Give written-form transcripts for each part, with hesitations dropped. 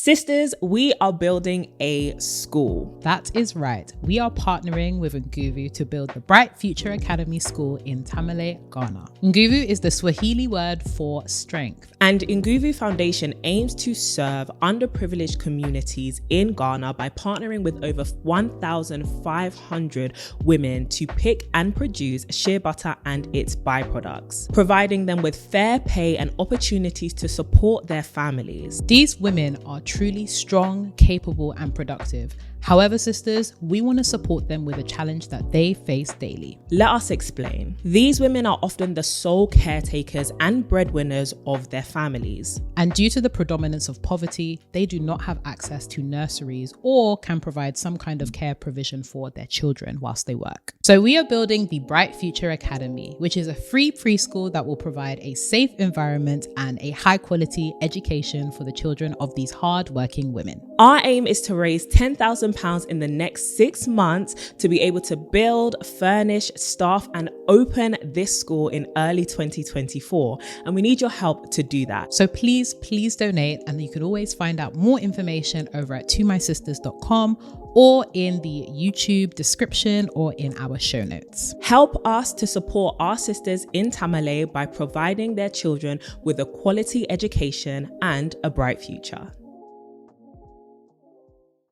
Sisters, we are building a school. That is right. We are partnering with Nguvu to build the Bright Future Academy School in Tamale, Ghana. Nguvu is the Swahili word for strength. And Nguvu Foundation aims to serve underprivileged communities in Ghana by partnering with over 1,500 women to pick and produce shea butter and its byproducts, providing them with fair pay and opportunities to support their families. These women are truly strong, capable, and productive. However, sisters, we want to support them with a challenge that they face daily. Let us explain. These women are often the sole caretakers and breadwinners of their families. And due to the predominance of poverty, they do not have access to nurseries or can provide some kind of care provision for their children whilst they work. So we are building the Bright Future Academy, which is a free preschool that will provide a safe environment and a high quality education for the children of these hard-working women. Our aim is to raise £10,000 in the next 6 months to be able to build, furnish, staff, and open this school in early 2024. And we need your help to do that. So please donate, and you can always find out more information over at tomysisters.com or in the YouTube description or in our show notes. Help us to support our sisters in Tamale by providing their children with a quality education and a bright future.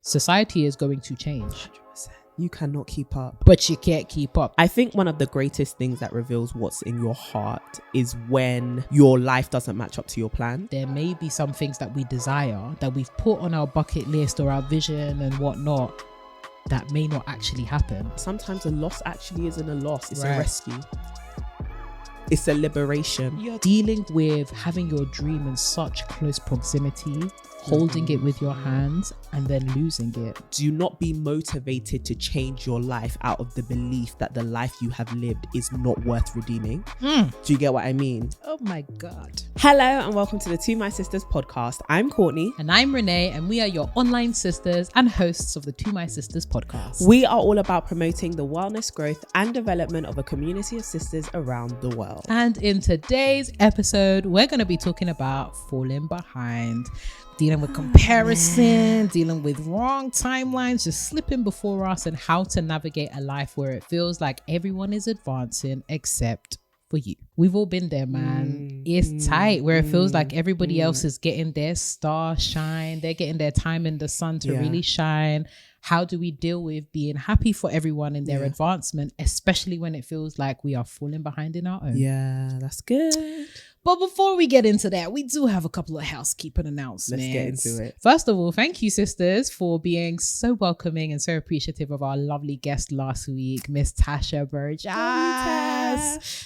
Society is going to change. 100%. You cannot keep up. But you can't keep up. I think one of the greatest things that reveals what's in your heart is when your life doesn't match up to your plan. There may be some things that we desire, that we've put on our bucket list or our vision and whatnot, that may not actually happen. Sometimes a loss actually isn't a loss. It's right. a rescue. It's a liberation. You're dealing with having your dream in such close proximity, holding it with your hands and then losing it. Do not be motivated to change your life out of the belief that the life you have lived is not worth redeeming. Do you get what I mean? Oh my God. Hello and welcome to the To My Sisters podcast. I'm Courtney. And I'm Renee, and we are your online sisters and hosts of the To My Sisters podcast. We are all about promoting the wellness, growth and development of a community of sisters around the world. And in today's episode, we're going to be talking about falling behind, dealing with comparison, dealing with wrong timelines just slipping before us, and how to navigate a life where it feels like everyone is advancing except for you. We've all been there, man. It's tight where it feels like everybody else is getting their star shine. They're getting their time in the sun to really shine. How do we deal with being happy for everyone in their advancement, especially when it feels like we are falling behind in our own? Yeah, that's good. But before we get into that, we do have a couple of housekeeping announcements. Let's get into it. First of all, thank you, sisters, for being so welcoming and so appreciative of our lovely guest last week, Miss Tasha Burgess.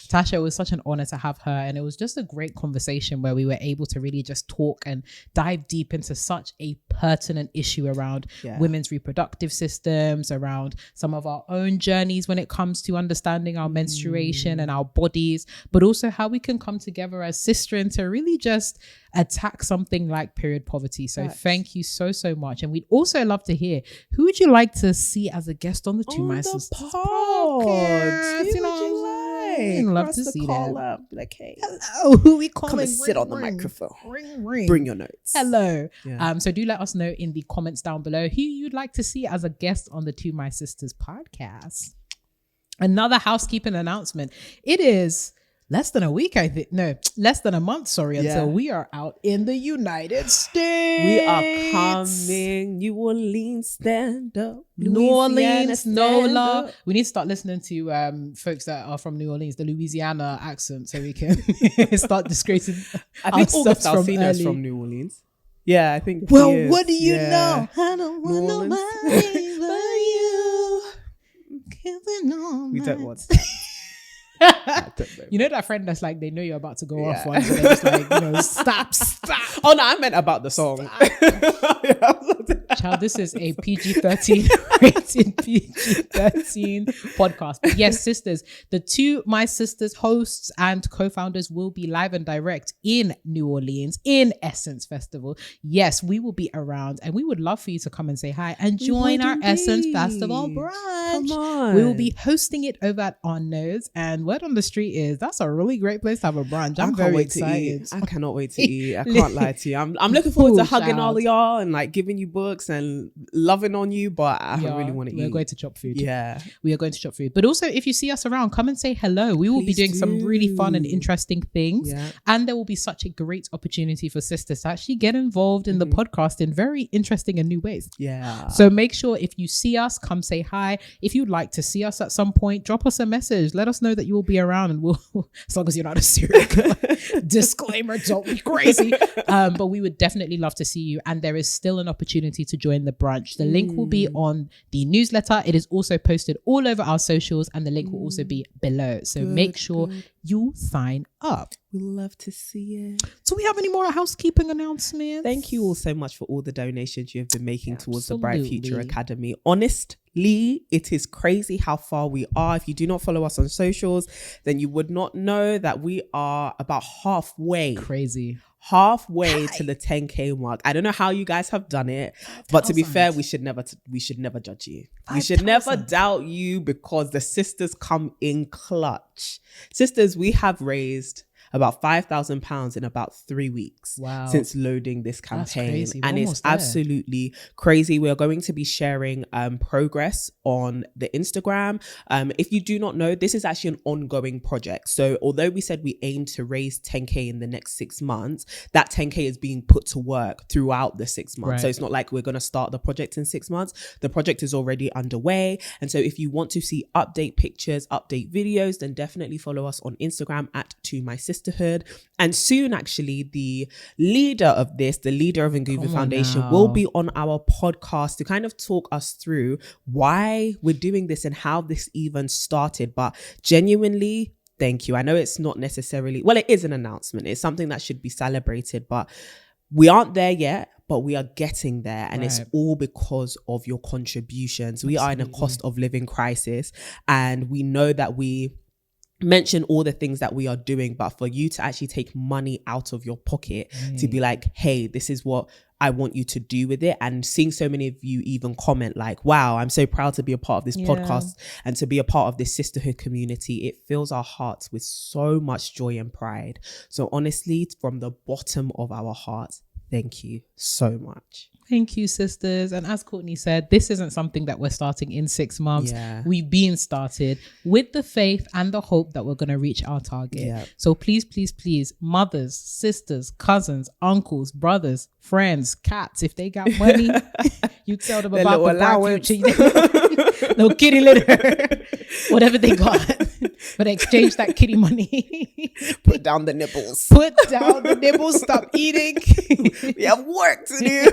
Tasha, it was such an honor to have her, and it was just a great conversation where we were able to really just talk and dive deep into such a pertinent issue around women's reproductive systems, around some of our own journeys when it comes to understanding our menstruation and our bodies, but also how we can come together as sisters to really just attack something like period poverty. So thank you so much. And we'd also love to hear, who would you like to see as a guest on the To My Sisters podcast? You know, I'd love to see that. Up. Like, hey, hello, who we calling? Come and sit on the microphone. Ring. Bring your notes. Hello. So do let us know in the comments down below who you'd like to see as a guest on the To My Sisters podcast. Another housekeeping announcement. It is less than a week, less than a month, until we are out in the United States. We are coming. New Orleans, stand up. New Orleans, NOLA. We need to start listening to folks that are from New Orleans, the Louisiana accent, so we can start disgracing. I think August Alsina's from New Orleans. Yeah, I think. Well, what do you know? I don't want nobody but you. We don't want. You know that friend that's like, they know you're about to go off once, and they're just like, stop. Oh no, I meant about the song. Child, this is a PG-13 rated PG-13 podcast. But yes, sisters, the To My Sisters hosts and co-founders will be live and direct in New Orleans in Essence Festival. Yes, we will be around, and we would love for you to come and say hi and join our Essence Festival brunch. Come on. We will be hosting it over at On Nose, and word on the street is that's a really great place to have a brunch. I'm very excited. I cannot wait to eat. I can't lie to you. I'm looking forward to hugging all of y'all and like giving you books and loving on you, but I really want to eat. We're going to chop food. Yeah. We are going to chop food. But also, if you see us around, come and say hello. We will be doing some really fun and interesting things. Yeah. And there will be such a great opportunity for sisters to actually get involved in the podcast in very interesting and new ways. Yeah. So make sure if you see us, come say hi. If you'd like to see us at some point, drop us a message. Let us know that you will be around, and we'll, as long as you're not a serial killer. Disclaimer, don't be crazy. But we would definitely love to see you. And there is still an opportunity to join the brunch. The link will be on the newsletter. It is also posted all over our socials, and the link will also be below. So make sure you sign up. We love to see it. Do we have any more housekeeping announcements? Thank you all so much for all the donations you have been making towards the Bright Future Academy. Honestly, it is crazy how far we are. If you do not follow us on socials, then you would not know that we are about halfway to the 10K mark. I don't know how you guys have done it, but to be fair, we should never judge you. 5, we should never doubt you, because the sisters come in clutch. Sisters, we have raised about £5,000 in about 3 weeks since loading this campaign. And it's absolutely crazy. We are going to be sharing progress on the Instagram. If you do not know, this is actually an ongoing project. So although we said we aim to raise 10K in the next 6 months, that 10K is being put to work throughout the 6 months. So it's not like we're going to start the project in 6 months. The project is already underway. And so if you want to see update pictures, update videos, then definitely follow us on Instagram at @ToMySisterhood. And soon, actually, the leader of this, the leader of Nguvu Foundation, will be on our podcast to kind of talk us through why we're doing this and how this even started. But genuinely, thank you. I know it's not necessarily, well, it is an announcement. It's something that should be celebrated, but we aren't there yet. But we are getting there, and it's all because of your contributions. We are in a cost of living crisis, and we know that we mention all the things that we are doing, but for you to actually take money out of your pocket to be like, hey, this is what I want you to do with it. And seeing so many of you even comment like, wow, I'm so proud to be a part of this podcast and to be a part of this sisterhood community. It fills our hearts with so much joy and pride. So honestly, from the bottom of our hearts, thank you so much. Thank you, sisters. And as Courtney said, this isn't something that we're starting in 6 months. We've been started with the faith and the hope that we're going to reach our target. So please, please, please, mothers, sisters, cousins, uncles, brothers, friends, cats, if they got money, you tell them about the Bright Future. Little kitty litter, whatever they got. But exchange that kitty money. Put down the nipples. Put down the nipples. Stop eating. We have work to do.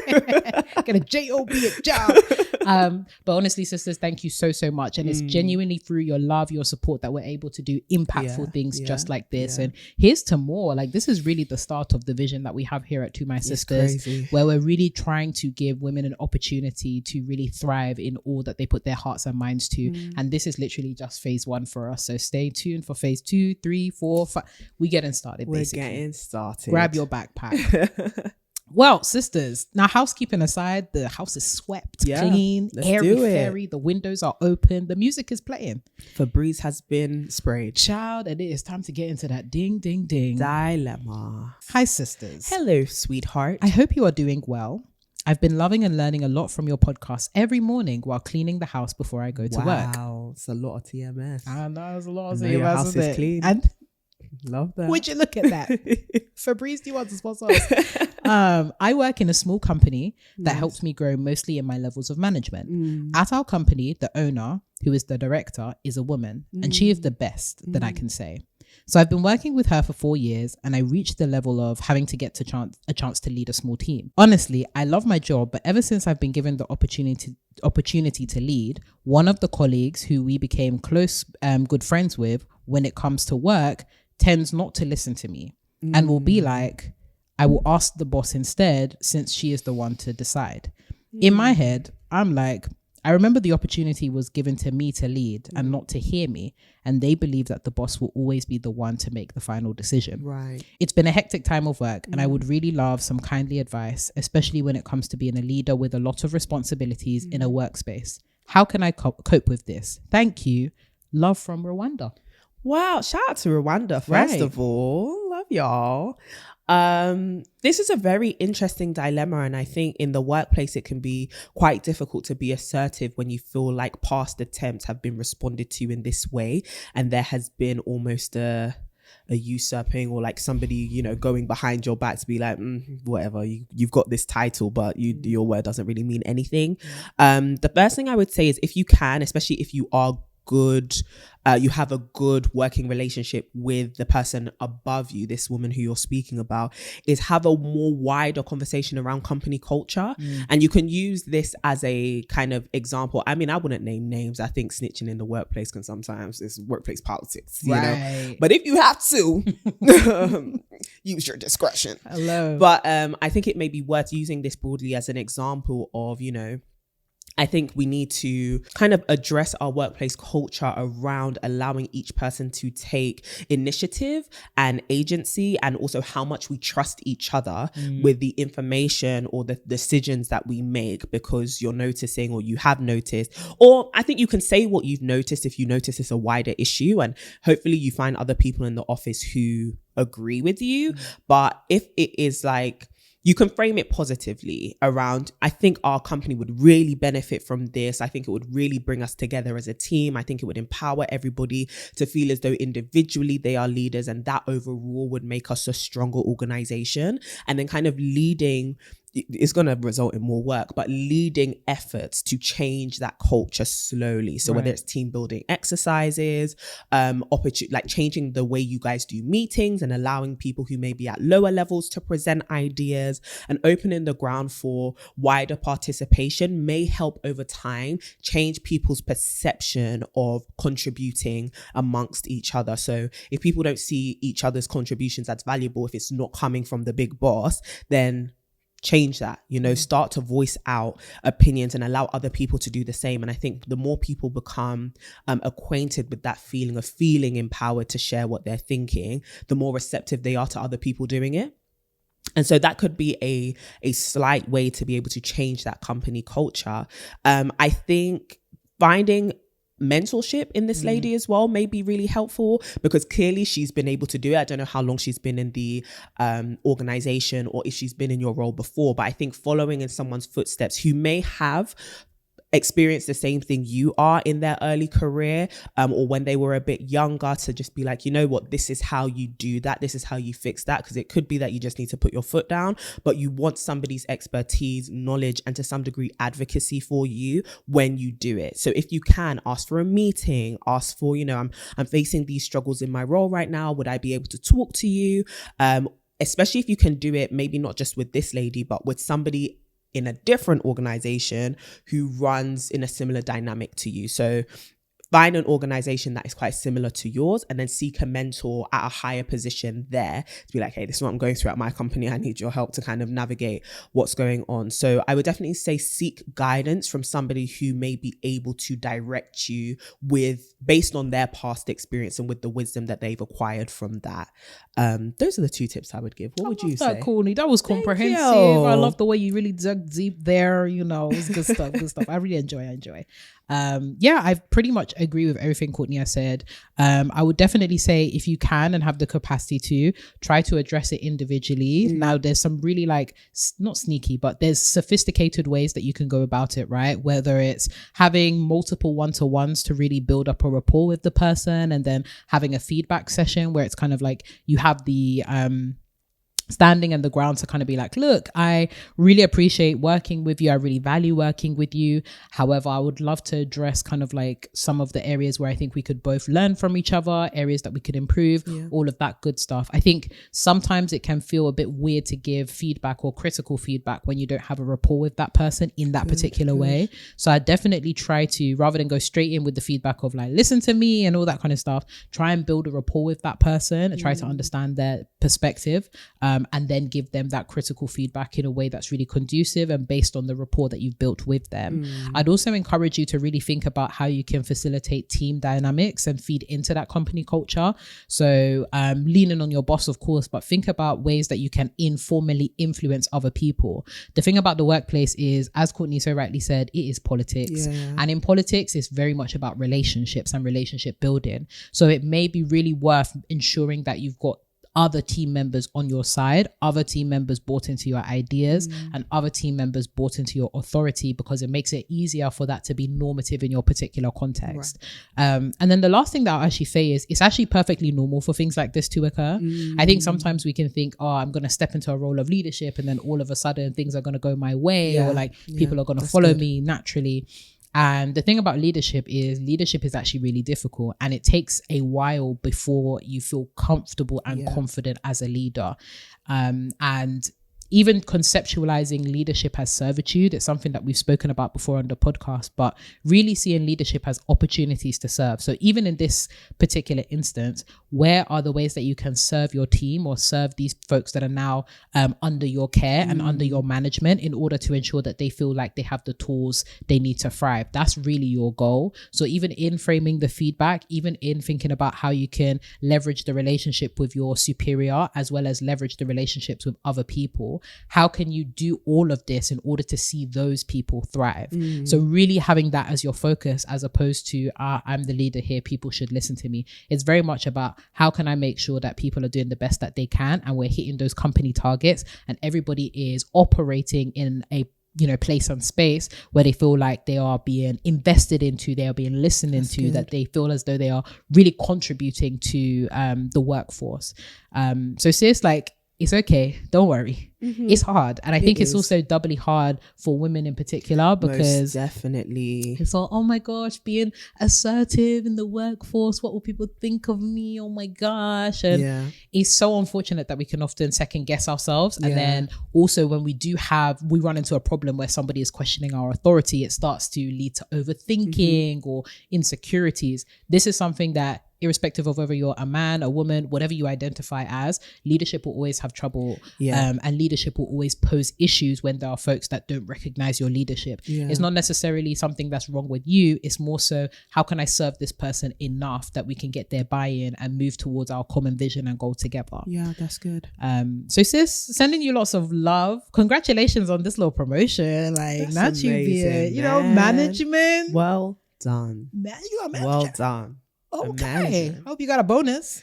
Get a job, a job. But honestly, sisters, thank you so, so much. And it's genuinely through your love, your support that we're able to do impactful things just like this. And here's to more. Like, this is really the start of the vision that we have here at To My Sisters, where we're really trying to give women an opportunity to really thrive in all that they put their hearts and minds to. And this is literally just phase 1 for us. So stay tuned for phase 2, 3, 4, 5. We're getting started, basically. We're getting started. Grab your backpack. Well, sisters, now housekeeping aside, the house is swept, clean, airy, fairy. The windows are open. The music is playing. Febreze has been sprayed. Child, and it is time to get into that ding, ding, ding. Dilemma. Hi, sisters. Hello, sweetheart. I hope you are doing well. I've been loving and learning a lot from your podcast every morning while cleaning the house before I go to work. Wow, it's a lot of TMS. I know, it's a lot of TMS. Your house is clean. And love that. Would you look at that? Febreze, do you want to sponsor us? I work in a small company that helps me grow mostly in my levels of management. At our company, the owner, who is the director, is a woman, and she is the best that I can say. So I've been working with her for 4 years, and I reached the level of having to get a chance to lead a small team. Honestly, I love my job, but ever since I've been given the opportunity to lead, one of the colleagues who we became close, good friends with when it comes to work tends not to listen to me and will be like, I will ask the boss instead, since she is the one to decide. In my head, I'm like, I remember the opportunity was given to me to lead and not to hear me. And they believe that the boss will always be the one to make the final decision. Right. It's been a hectic time of work, and I would really love some kindly advice, especially when it comes to being a leader with a lot of responsibilities in a workspace. How can I cope with this? Thank you. Love from Rwanda. Wow. Shout out to Rwanda, first Right. of all. Love y'all. This is a very interesting dilemma, and I think in the workplace it can be quite difficult to be assertive when you feel like past attempts have been responded to in this way, and there has been almost a usurping, or like somebody, you know, going behind your back to be like, whatever, you've got this title, but your word doesn't really mean anything. The first thing I would say is, if you can, especially if you are good, you have a good working relationship with the person above you, this woman who you're speaking about, is have a more wider conversation around company culture. And you can use this as a kind of example. I mean, I wouldn't name names. I think snitching in the workplace can sometimes, it's workplace politics, you know, but if you have to use your discretion. But I think it may be worth using this broadly as an example of, you know, I think we need to kind of address our workplace culture around allowing each person to take initiative and agency, and also how much we trust each other with the information or the decisions that we make, because you're noticing, or you have noticed, or I think you can say what you've noticed if you notice it's a wider issue, and hopefully you find other people in the office who agree with you. But if it is like, you can frame it positively around, I think our company would really benefit from this. I think it would really bring us together as a team. I think it would empower everybody to feel as though individually they are leaders, and that overall would make us a stronger organization. And then kind of leading, it's going to result in more work, but leading efforts to change that culture slowly. So whether it's team building exercises, like changing the way you guys do meetings and allowing people who may be at lower levels to present ideas, and opening the ground for wider participation may help over time change people's perception of contributing amongst each other. So if people don't see each other's contributions as valuable, if it's not coming from the big boss, then change that, you know, start to voice out opinions and allow other people to do the same. And I think the more people become acquainted with that feeling of feeling empowered to share what they're thinking, the more receptive they are to other people doing it. And so that could be a slight way to be able to change that company culture. I think finding mentorship in this lady as well may be really helpful, because clearly she's been able to do it. I don't know how long she's been in the organization, or if she's been in your role before, but I think following in someone's footsteps who may have experience the same thing you are in their early career, or when they were a bit younger, to just be like, you know what, this is how you do that, this is how you fix that, because it could be that you just need to put your foot down, but you want somebody's expertise, knowledge, and to some degree advocacy for you when you do it. So if you can, ask for a meeting, ask for, you know, I'm facing these struggles in my role right now, would I be able to talk to you? Especially if you can do it, maybe not just with this lady, but with somebody in a different organization who runs in a similar dynamic to you. So find an organization that is quite similar to yours, and then seek a mentor at a higher position there to be like, hey, this is what I'm going through at my company. I need your help to kind of navigate what's going on. So I would definitely say seek guidance from somebody who may be able to direct you based on their past experience and with the wisdom that they've acquired from that. Those are the 2 tips I would give. What would you say? Courtney, that was comprehensive. I love the way you really dug deep there. You know, it's good stuff. Good stuff. I really enjoy. I pretty much agree with everything Courtney has said. I would definitely say, if you can and have the capacity to, try to address it individually. Now, there's some really not sneaky, but there's sophisticated ways that you can go about it, right? Whether it's having multiple one-to-ones to really build up a rapport with the person, and then having a feedback session where it's kind of like you have the standing in the ground to kind of be like, look, I really appreciate working with you. I really value working with you. However, I would love to address kind of like some of the areas where I think we could both learn from each other, areas that we could improve, all of that good stuff. I think sometimes it can feel a bit weird to give feedback or critical feedback when you don't have a rapport with that person in that particular way. So I definitely try to, rather than go straight in with the feedback of like, listen to me and all that kind of stuff, try and build a rapport with that person and try to understand their perspective. and then give them that critical feedback in a way that's really conducive and based on the rapport that you've built with them. I'd also encourage you to really think about how you can facilitate team dynamics and feed into that company culture. So leaning on your boss, of course, but think about ways that you can informally influence other people. The thing about the workplace is, as Courtney so rightly said, it is politics. And in politics, it's very much about relationships and relationship building. So it may be really worth ensuring that you've got other team members on your side, other team members bought into your ideas, and other team members bought into your authority, because it makes it easier for that to be normative in your particular context. And then the last thing that I'll actually say is, it's actually perfectly normal for things like this to occur. I think sometimes we can think, oh, I'm going to step into a role of leadership and then all of a sudden things are going to go my way, or like people are going to follow me naturally. And the thing about leadership is actually really difficult, and it takes a while before you feel comfortable and confident as a leader. And even conceptualizing leadership as servitude, it's something that we've spoken about before on the podcast, but really seeing leadership as opportunities to serve. So even in this particular instance, where are the ways that you can serve your team or serve these folks that are now under your care and under your management, in order to ensure that they feel like they have the tools they need to thrive? That's really your goal. So even in framing the feedback, even in thinking about how you can leverage the relationship with your superior as well as leverage the relationships with other people, how can you do all of this in order to see those people thrive? So really having that as your focus, as opposed to I'm the leader here, people should listen to me. It's very much about, how can I make sure that people are doing the best that they can and we're hitting those company targets and everybody is operating in a place and space where they feel like they are being invested into, they are being listened into, that they feel as though they are really contributing to the workforce. So sis, like, it's okay, don't worry. It's hard, and I think it's also doubly hard for women in particular, because most definitely it's all, oh my gosh, being assertive in the workforce, what will people think of me, oh my gosh. And it's so unfortunate that we can often second guess ourselves, and then also when we run into a problem where somebody is questioning our authority, it starts to lead to overthinking or insecurities. This is something that, irrespective of whether you're a man, a woman, whatever you identify as, leadership will always have trouble, and leadership will always pose issues when there are folks that don't recognize your leadership. It's not necessarily something that's wrong with you, it's more so, how can I serve this person enough that we can get their buy-in and move towards our common vision and goal together? That's good. So sis, sending you lots of love. Congratulations on this little promotion, like not you being management. Well done, man, you are manager. Well done. Okay, I hope you got a bonus.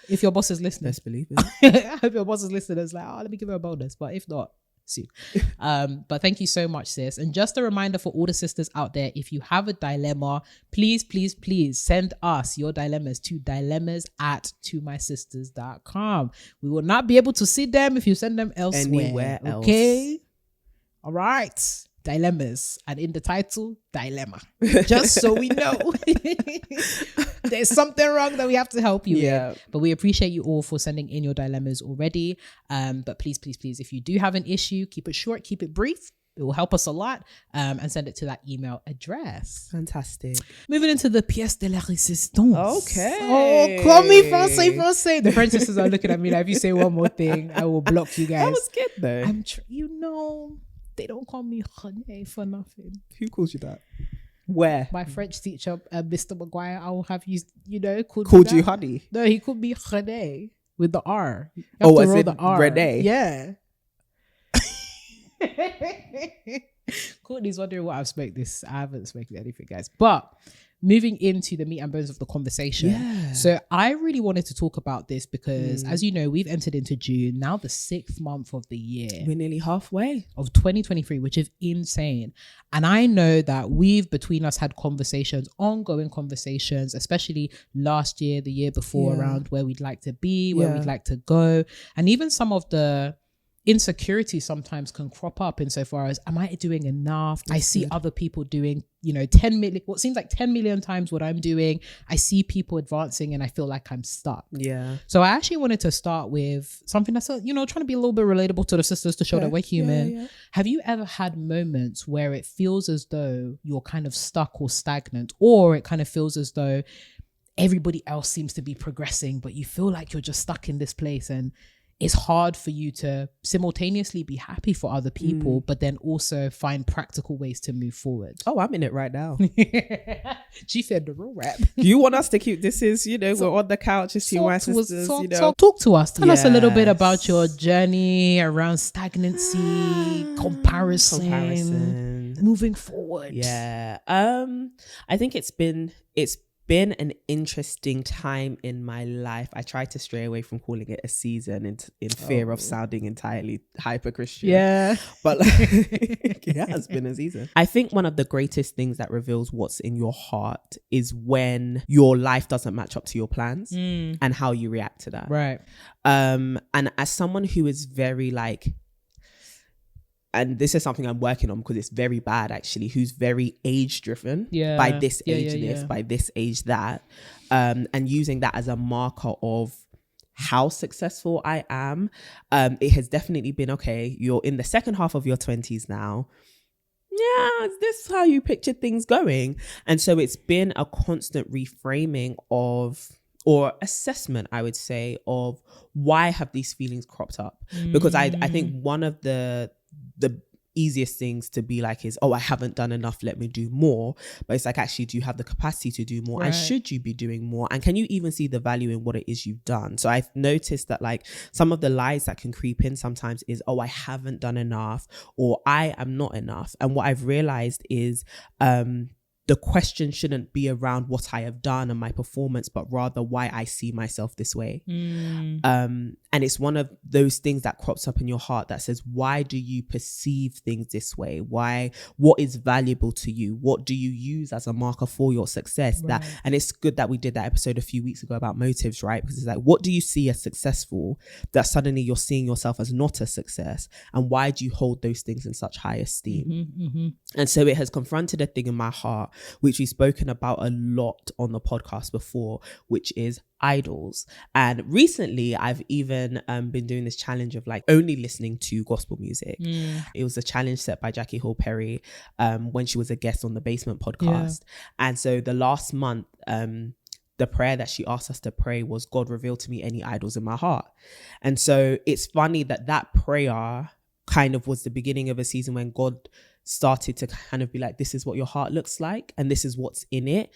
If your boss is listening, let's believe it. I hope your boss is listening. It's like, let me give her a bonus. But if not, soon. But thank you so much, sis. And just a reminder for all the sisters out there, if you have a dilemma, please send us your dilemmas to dilemmas@tomysisters.com. We will not be able to see them if you send them elsewhere. Anywhere else. Okay. All right. Dilemmas, and in the title, dilemma, just so we know there's something wrong that we have to help you with. But we appreciate you all for sending in your dilemmas already. But please, if you do have an issue, keep it short, keep it brief. It will help us a lot, and send it to that email address. Fantastic. Moving into the pièce de la résistance. Okay. Oh, call me français. The French sisters are looking at me like, if you say one more thing, I will block you guys. That was good though. They don't call me René for nothing. Who calls you that? Where? My French teacher, Mr. Maguire, I will have you, called you honey? No, he called me René with the R. Oh, is it René? Yeah. Courtney's wondering what I've smoked this. I haven't smoked anything, guys. But moving into the meat and bones of the conversation. So I really wanted to talk about this because, as you know, we've entered into June, now the 6th month of the year. We're nearly halfway. Of 2023, which is insane. And I know that we've, between us, had conversations, ongoing conversations, especially last year, the year before, around where we'd like to be, where we'd like to go. And even some of the insecurity sometimes can crop up insofar as, am I doing enough? I see other people doing 10 million, what seems like 10 million times what I'm doing. I see people advancing and I feel like I'm stuck. So I actually wanted to start with something that's trying to be a little bit relatable to the sisters, to show that we're human. Have you ever had moments where it feels as though you're kind of stuck or stagnant, or it kind of feels as though everybody else seems to be progressing but you feel like you're just stuck in this place, and it's hard for you to simultaneously be happy for other people, but then also find practical ways to move forward. Oh, I'm in it right now. She said the real rap. You want us to keep this is, we're on the couch, it's you, my sisters, Talk to us. Tell us a little bit about your journey around stagnancy, comparison, moving forward. Yeah. I think it's been an interesting time in my life. I try to stray away from calling it a season in fear of sounding entirely hyper Christian. Yeah. But it has been a season. I think one of the greatest things that reveals what's in your heart is when your life doesn't match up to your plans and how you react to that. Right. And as someone who is very and this is something I'm working on because it's very bad actually, who's very age driven by this age this, by this age that, and using that as a marker of how successful I am. It has definitely been, okay, you're in the second half of your 20s now. Yeah, is this how you picture things going? And so it's been a constant reframing or assessment, I would say, of why have these feelings cropped up? Because I think one of the easiest things to be like is, oh, I haven't done enough, let me do more. But it's like, actually, do you have the capacity to do more? Right. And should you be doing more? And can you even see the value in what it is you've done? So I've noticed that like some of the lies that can creep in sometimes is, oh, I haven't done enough, or I am not enough. And what I've realized is the question shouldn't be around what I have done and my performance, but rather why I see myself this way. And it's one of those things that crops up in your heart that says, why do you perceive things this way? What is valuable to you? What do you use as a marker for your success? Right. And it's good that we did that episode a few weeks ago about motives, right? Because it's like, what do you see as successful that suddenly you're seeing yourself as not a success? And why do you hold those things in such high esteem? And so it has confronted a thing in my heart, which we've spoken about a lot on the podcast before, which is idols. And recently I've even been doing this challenge of like only listening to gospel music. It was a challenge set by Jackie Hall Perry when she was a guest on the Basement podcast. And so the last month, the prayer that she asked us to pray was, God, reveal to me any idols in my heart. And so it's funny that prayer kind of was the beginning of a season when God started to kind of be like, this is what your heart looks like and this is what's in it.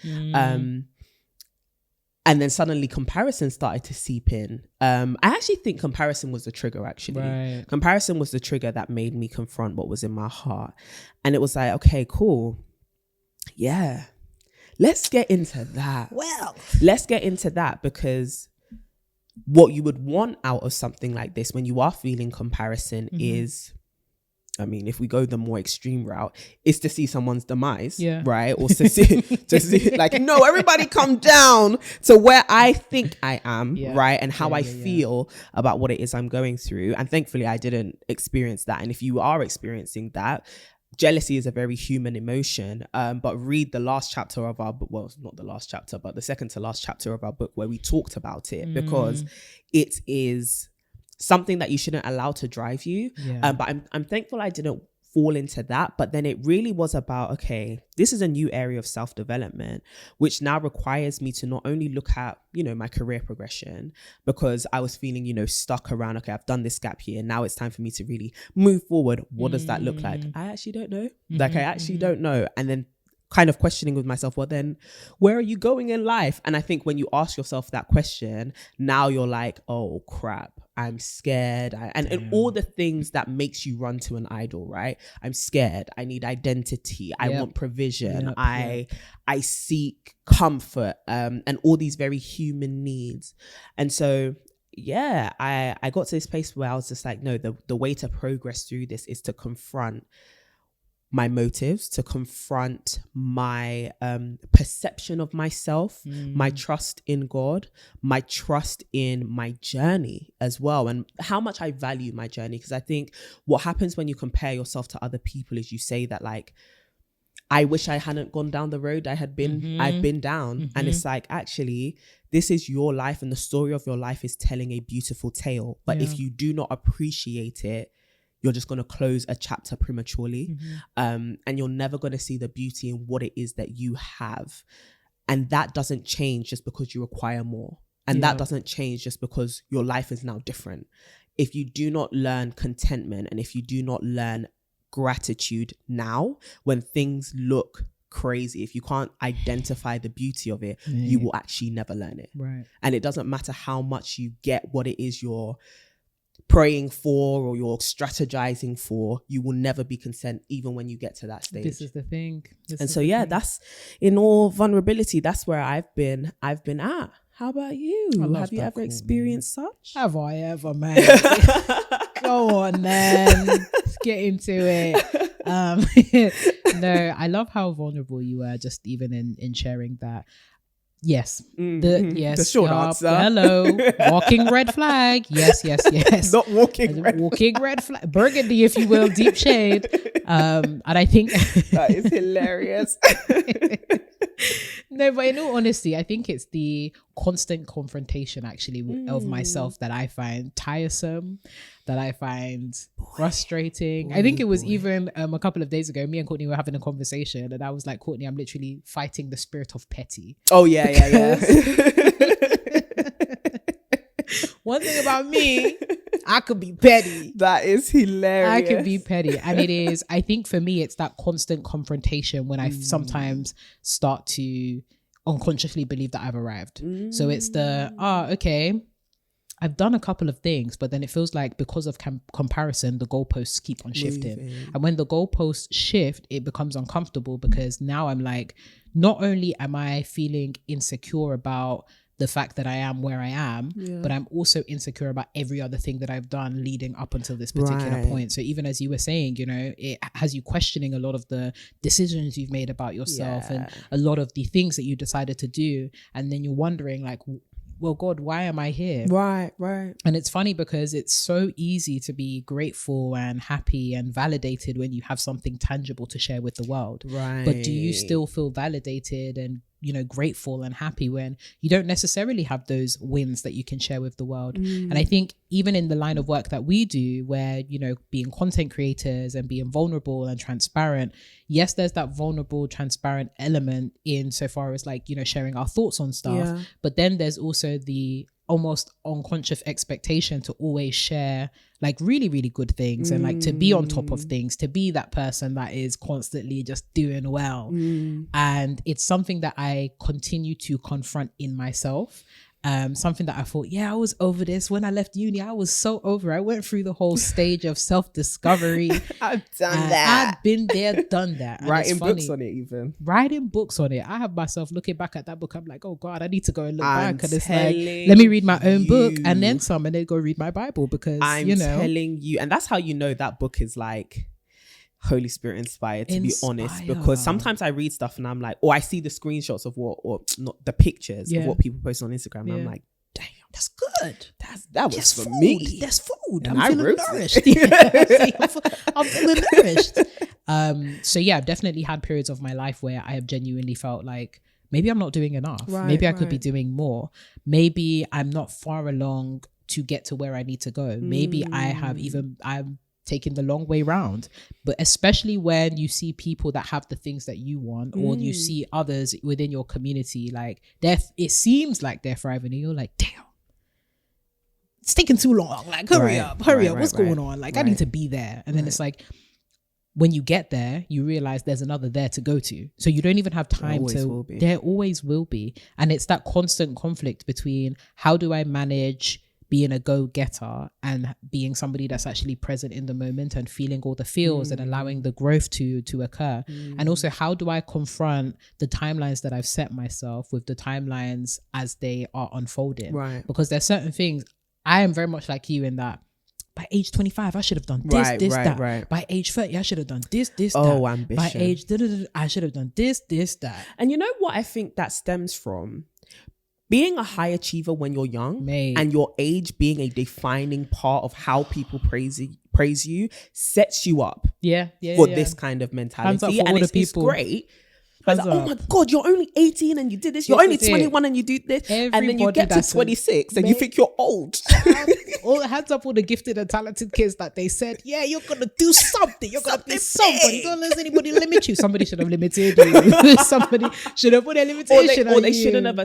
And then suddenly comparison started to seep in. I actually think comparison was the trigger, actually. Right. Comparison was the trigger that made me confront what was in my heart. And it was like, okay, cool. Yeah. Let's get into that. Let's get into that, because what you would want out of something like this when you are feeling comparison is, I mean, if we go the more extreme route, is to see someone's demise, right? Or to see like, no, everybody come down to where I think I am, right? And how I feel about what it is I'm going through. And thankfully, I didn't experience that. And if you are experiencing that, jealousy is a very human emotion. But read the last chapter of our book. Well, not the last chapter, but the second to last chapter of our book where we talked about it, because it is something that you shouldn't allow to drive you. But I'm thankful I didn't fall into that. But then it really was about, okay, this is a new area of self-development, which now requires me to not only look at, my career progression, because I was feeling, stuck around, okay, I've done this gap year, now it's time for me to really move forward. What does that look like? I actually don't know. I actually don't know. And then kind of questioning with myself, well then, where are you going in life? And I think when you ask yourself that question, now you're like, oh crap, I'm scared. And all the things that makes you run to an idol, right? I'm scared. I need identity. I want provision. I seek comfort, and all these very human needs. And so, I got to this place where I was just like, no, the way to progress through this is to confront my motives, to confront my perception of myself, my trust in God, my trust in my journey as well, and how much I value my journey. Because I think what happens when you compare yourself to other people is you say that like, I wish I hadn't gone down the road I've been down. And it's like, actually, this is your life and the story of your life is telling a beautiful tale. But if you do not appreciate it, you're just going to close a chapter prematurely. And you're never going to see the beauty in what it is that you have. And that doesn't change just because you require more. And that doesn't change just because your life is now different. if you do not learn contentment and if you do not learn gratitude now, when things look crazy, if you can't identify the beauty of it, you will actually never learn it. Right. And it doesn't matter how much you get what it is you're praying for or you're strategizing for, you will never be content even when you get to that stage. This is the thing. That's in all vulnerability, that's where I've been at. How about you? Have you ever experienced such? Have I ever, man? Go on, man. Let's get into it. No, I love how vulnerable you were, just even in sharing that. Yes. The short answer. Hello. Walking red flag. Yes. Not walking red walking red flag. Burgundy, if you will, deep shade. And I think that is hilarious. No, but in all honesty, I think it's the constant confrontation actually of myself that I find tiresome, that I find frustrating. I think it was even a couple of days ago, me and Courtney were having a conversation and I was like, Courtney, I'm literally fighting the spirit of petty. Oh, yeah. One thing about me, I could be petty. That is hilarious. I can be petty. And it is, I think for me, it's that constant confrontation when I sometimes start to unconsciously believe that I've arrived. So it's the, okay, I've done a couple of things, but then it feels like because of comparison, the goalposts keep on shifting. And when the goalposts shift, it becomes uncomfortable because now I'm like, not only am I feeling insecure about the fact that I am where I am, but I'm also insecure about every other thing that I've done leading up until this particular point. So even as you were saying, you know, it has you questioning a lot of the decisions you've made about yourself and a lot of the things that you decided to do. And then you're wondering like, well, God, why am I here? Right. And it's funny because it's so easy to be grateful and happy and validated when you have something tangible to share with the world. Right. But do you still feel validated and, you know, grateful and happy when you don't necessarily have those wins that you can share with the world? And I think even in the line of work that we do, where, you know, being content creators and being vulnerable and transparent, yes, there's that vulnerable, transparent element in so far as like, you know, sharing our thoughts on stuff. But then there's also the almost unconscious expectation to always share like really, really good things and like to be on top of things, to be that person that is constantly just doing well. And it's something that I continue to confront in myself. Something that I thought, I was over this when I left uni. I was so over. I went through the whole stage of self-discovery. I've done that. I've been there, done that. And writing books on it even. Writing books on it. I have myself looking back at that book. I'm like, oh God, I need to go and look back. And it's like, let me read my own book and then some and then go read my Bible because, I'm you know. telling you. And that's how you know that book is like Holy Spirit inspired, to be honest, because sometimes I read stuff and I'm like, or I see the screenshots of what, or not the pictures of what people post on Instagram and I'm like, damn, that's good. That was for me. That's food. And I'm feeling nourished. I'm feeling nourished. So yeah, I've definitely had periods of my life where I have genuinely felt like maybe I'm not doing enough. Maybe I could be doing more. Maybe I'm not far along to get to where I need to go. Maybe I'm taking the long way round. But especially when you see people that have the things that you want, or you see others within your community, like it seems like they're thriving and you're like, damn, it's taking too long. Like, hurry up. What's going on? Like, I need to be there. And then it's like, when you get there, you realize there's another there to go to. So you don't even have time there always will be. And it's that constant conflict between how do I manage being a go-getter and being somebody that's actually present in the moment and feeling all the feels and allowing the growth to occur. And also, how do I confront the timelines that I've set myself with the timelines as they are unfolding? Right. Because there's certain things, I am very much like you in that by age 25, I should have done this, that. Right. By age 30, I should have done this, that. Oh, ambition. By age, I should have done this, that. And you know what I think that stems from? Being a high achiever when you're young and your age being a defining part of how people praise you sets you up for this kind of mentality. And it's great. Like, oh my God, you're only 18 and you did this. You're only 21 and you do this. And then you get to 26 and you think you're old. All hands up, all the gifted and talented kids that they said, yeah, you're going to do something. You're going to be somebody. Don't let anybody limit you. Somebody should have limited you. Somebody should have put a limitation or they shouldn't have.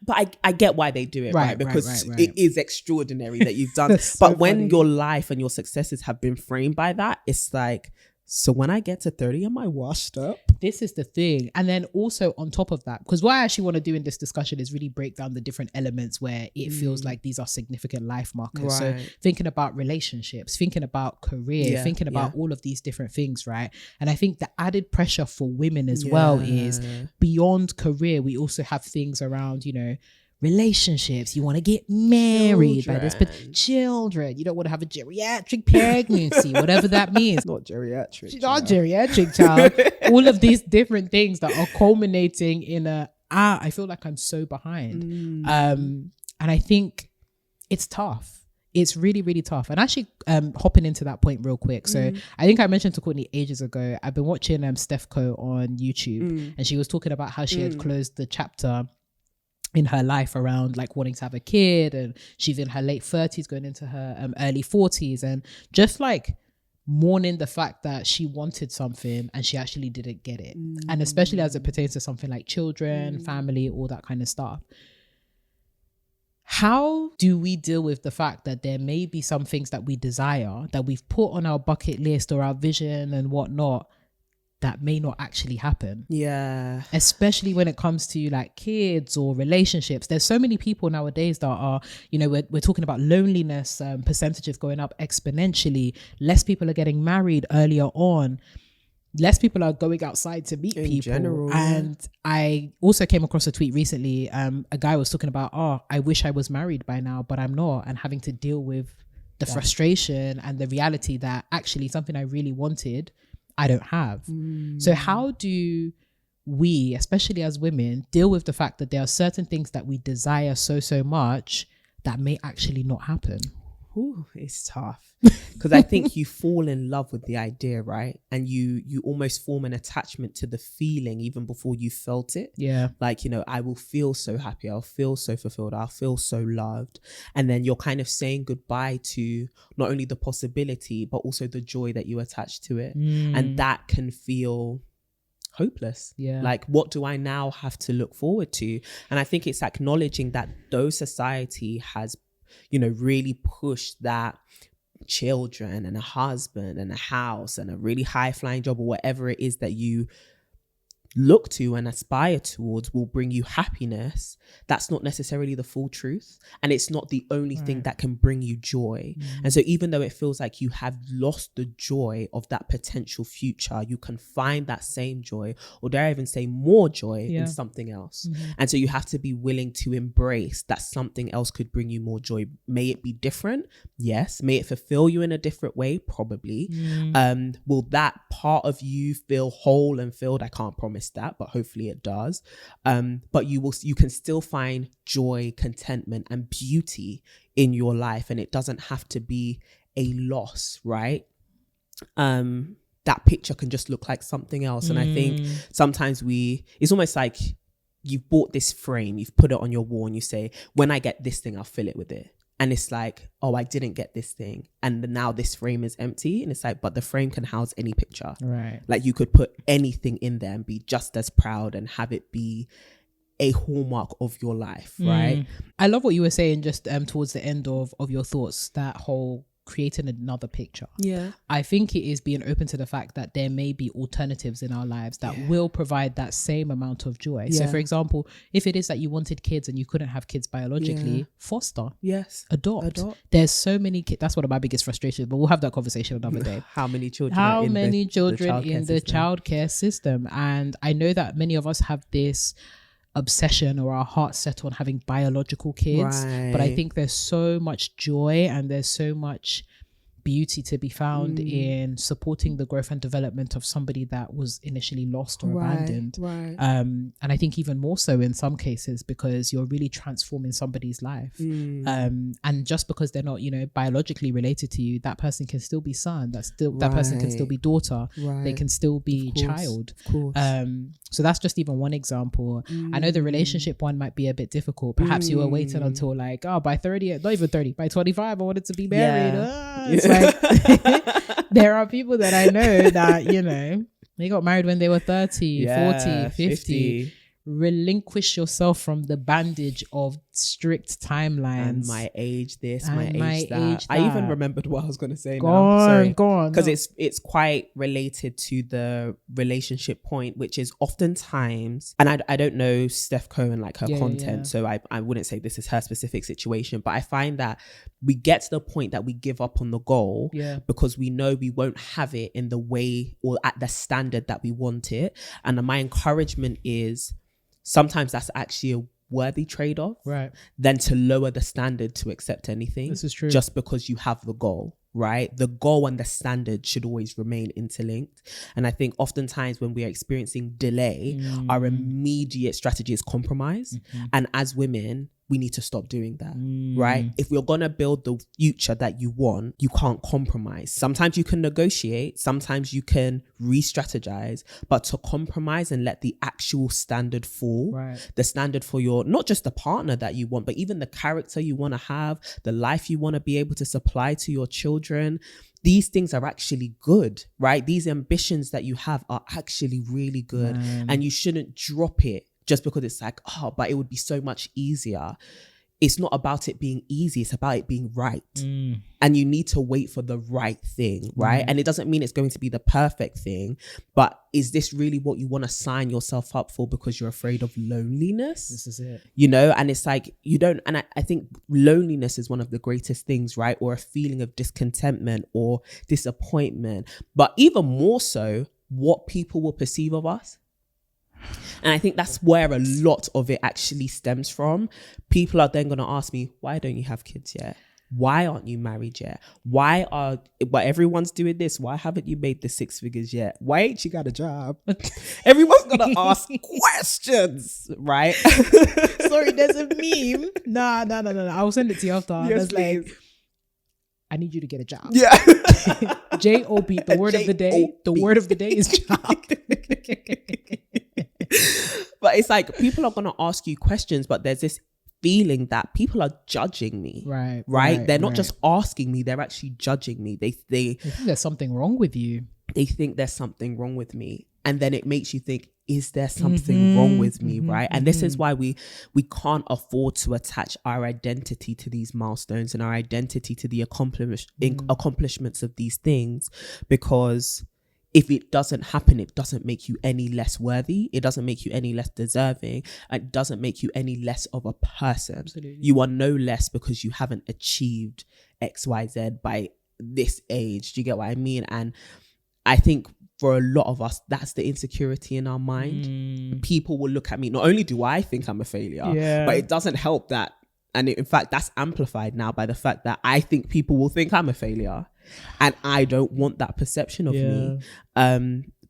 But I get why they do it, right? Because it is extraordinary that you've done. So but when your life and your successes have been framed by that, it's like, so when I get to 30, am I washed up? This is the thing. And then also on top of that, because what I actually want to do in this discussion is really break down the different elements where it feels like these are significant life markers. Right. So thinking about relationships, thinking about career, thinking about all of these different things, right? And I think the added pressure for women as well is beyond career, we also have things around, you know, relationships. You want to get married by this, but children. You don't want to have a geriatric pregnancy, whatever that means. Not geriatric. Not geriatric, child. All of these different things that are culminating in I feel like I'm so behind. And I think it's tough. It's really, really tough. And actually hopping into that point real quick. So I think I mentioned to Courtney ages ago, I've been watching Steph Co on YouTube and she was talking about how she had closed the chapter in her life around like wanting to have a kid, and she's in her late 30s going into her early 40s, and just like mourning the fact that she wanted something and she actually didn't get it. And especially as it pertains to something like children, family, all that kind of stuff. How do we deal with the fact that there may be some things that we desire that we've put on our bucket list or our vision and whatnot that may not actually happen? Yeah. Especially when it comes to like kids or relationships. There's so many people nowadays that are, you know, we're talking about loneliness, percentages going up exponentially. Less people are getting married earlier on. Less people are going outside to meet people. General, and I also came across a tweet recently. A guy was talking about, I wish I was married by now, but I'm not, and having to deal with the frustration and the reality that actually something I really wanted, I don't have. So how do we, especially as women, deal with the fact that there are certain things that we desire so much that may actually not happen? Ooh, it's tough because I think you fall in love with the idea, right? And you almost form an attachment to the feeling even before you felt it. Yeah. Like, you know, I will feel so happy. I'll feel so fulfilled. I'll feel so loved. And then you're kind of saying goodbye to not only the possibility, but also the joy that you attach to it. And that can feel hopeless. Yeah. Like, what do I now have to look forward to? And I think it's acknowledging that though society has, you know, really pushed that children and a husband and a house and a really high flying job or whatever it is that you look to and aspire towards will bring you happiness, that's not necessarily the full truth. And it's not the only thing that can bring you joy. And so even though it feels like you have lost the joy of that potential future, you can find that same joy, or dare I even say more joy in something else. And so you have to be willing to embrace that something else could bring you more joy. May it be different? Yes. May it fulfill you in a different way? Probably. Will that part of you feel whole and filled? I can't promise that, but hopefully it does. But you can still find joy, contentment, and beauty in your life, and it doesn't have to be a loss, right? That picture can just look like something else. And I think sometimes it's almost like you've bought this frame, you've put it on your wall, and you say, when I get this thing, I'll fill it with it. And it's like, oh, I didn't get this thing. And now this frame is empty. And it's like, but the frame can house any picture. Right. Like you could put anything in there and be just as proud and have it be a hallmark of your life, right? I love what you were saying just towards the end of your thoughts, that whole creating another picture. Yeah. I think it is being open to the fact that there may be alternatives in our lives that will provide that same amount of joy. So for example, if it is that you wanted kids and you couldn't have kids biologically, foster. Yes. Adopt. There's so many kids. That's one of my biggest frustrations, but we'll have that conversation another day. How many children in the childcare system? And I know that many of us have this obsession or our heart set on having biological kids, but I think there's so much joy and there's so much beauty to be found in supporting the growth and development of somebody that was initially lost or abandoned. And I think even more so in some cases, because you're really transforming somebody's life. And just because they're not, you know, biologically related to you, that person can still be son, that person can still be daughter, they can still be child. So that's just even one example. I know the relationship one might be a bit difficult. Perhaps you were waiting until like, by 30, not even 30, by 25 I wanted to be married. It's like there are people that I know that, you know, they got married when they were 30, 40, 50. Relinquish yourself from the bandage of strict timelines. And my age this, and my age that. I even remembered what I was going to say go on. Because it's quite related to the relationship point, which is oftentimes, and I don't know Steph Cohen, like her content, so I wouldn't say this is her specific situation, but I find that we get to the point that we give up on the goal because we know we won't have it in the way or at the standard that we want it. And my encouragement is, sometimes that's actually a worthy trade-off, than to lower the standard to accept anything. This is true. Just because you have the goal, right? The goal and the standard should always remain interlinked. And I think oftentimes when we are experiencing delay, our immediate strategy is compromise. And as women, we need to stop doing that, right? If we're going to build the future that you want, you can't compromise. Sometimes you can negotiate, sometimes you can re-strategize, but to compromise and let the actual standard fall, the standard for your, not just the partner that you want, but even the character you want to have, the life you want to be able to supply to your children, these things are actually good, right? These ambitions that you have are actually really good. And you shouldn't drop it just because it's like, but it would be so much easier. It's not about it being easy. It's about it being right. And you need to wait for the right thing, right? And it doesn't mean it's going to be the perfect thing, but is this really what you want to sign yourself up for because you're afraid of loneliness? This is it. You know, and it's like, you don't, and I think loneliness is one of the greatest things, right? Or a feeling of discontentment or disappointment, but even more so, what people will perceive of us. And I think that's where a lot of it actually stems from. People are then going to ask me, why don't you have kids yet? Why aren't you married yet? But everyone's doing this. Why haven't you made the 6 figures yet? Why ain't you got a job? Everyone's going to ask questions, right? Sorry, there's a meme. No. I'll send it to you after. Yes, like, I need you to get a job. Yeah. J-O-B, the word of the day. The word of the day is job. But it's like, people are going to ask you questions, but there's this feeling that people are judging me. Right? They're not just asking me, they're actually judging me. They think there's something wrong with you. They think there's something wrong with me. And then it makes you think, is there something wrong with me, right? And this is why we can't afford to attach our identity to these milestones and our identity to the accomplishments of these things, because if it doesn't happen, it doesn't make you any less worthy. It doesn't make you any less deserving. It doesn't make you any less of a person. Absolutely. You are no less because you haven't achieved X, Y, Z by this age. Do you get what I mean? And I think for a lot of us, that's the insecurity in our mind. People will look at me. Not only do I think I'm a failure, but it doesn't help that. And in fact, that's amplified now by the fact that I think people will think I'm a failure. And I don't want that perception of me.